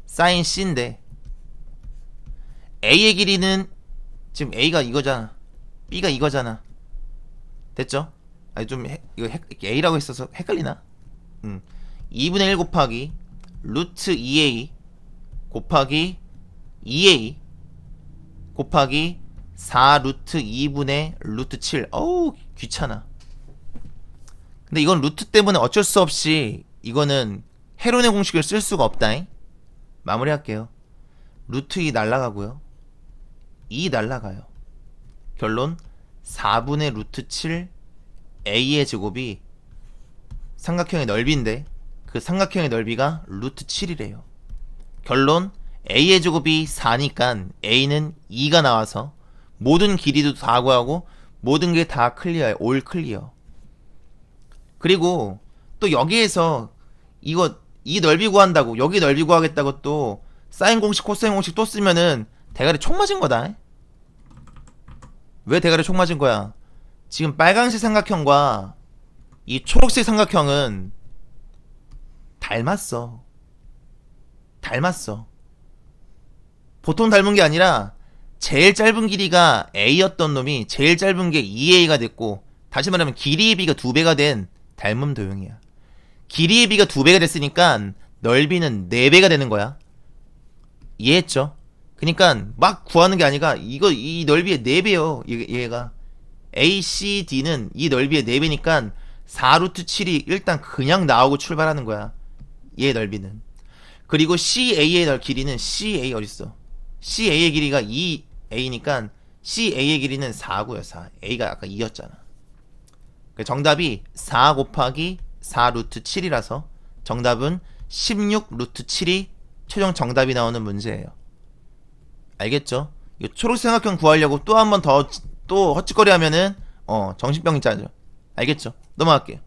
사인 C인데 A의 길이는 지금 A가 이거잖아, B가 이거잖아. 됐죠? 아니 좀 이거 A라고 했어서 헷갈리나? 2분의 1 곱하기 루트 2A 곱하기 2A 곱하기 4 루트 2분의 루트 7. 어우 귀찮아. 근데 이건 루트 때문에 어쩔 수 없이 이거는 헤론의 공식을 쓸 수가 없다잉. 마무리할게요. 루트 2 날라가고요. 2 날라가요. 결론 4분의 루트 7 A의 제곱이 삼각형의 넓이인데 그 삼각형의 넓이가 루트 7이래요. 결론 A의 제곱이 4니까 A는 2가 나와서 모든 길이도 다 구하고 모든 게 다 클리어해. 올 클리어. 그리고 또 여기에서 이거 이 넓이 구한다고 여기 넓이 구하겠다고 또 사인 공식 코사인 공식 또 쓰면은 대가리 총 맞은 거다. 왜 대가리 총 맞은 거야? 지금 빨간색 삼각형과 이 초록색 삼각형은 닮았어. 닮았어. 보통 닮은 게 아니라 제일 짧은 길이가 A였던 놈이 제일 짧은 게 2A가 됐고, 다시 말하면 길이의 비가 2배가 된 닮음 도형이야. 길이의 비가 2배가 됐으니까 넓이는 4배가 되는 거야. 이해했죠? 그니까 막 구하는 게 아니라 이 넓이의 4배요. 얘가 ACD는 이 넓이의 4배니까 4루트 7이 일단 그냥 나오고 출발하는 거야. 얘의 넓이는. 그리고 CA의 길이는 CA 어딨어? CA의 길이가 2A니까 CA의 길이는 4고요. 4. A가 아까 2였잖아. 정답이 4 곱하기 4루트 7이라서 정답은 16루트 7이 최종 정답이 나오는 문제예요. 알겠죠? 이 초록색 삼각형 구하려고 또 한 번 더 또 헛짓거리 하면은 정신병이 짜죠. 알겠죠? 넘어갈게요.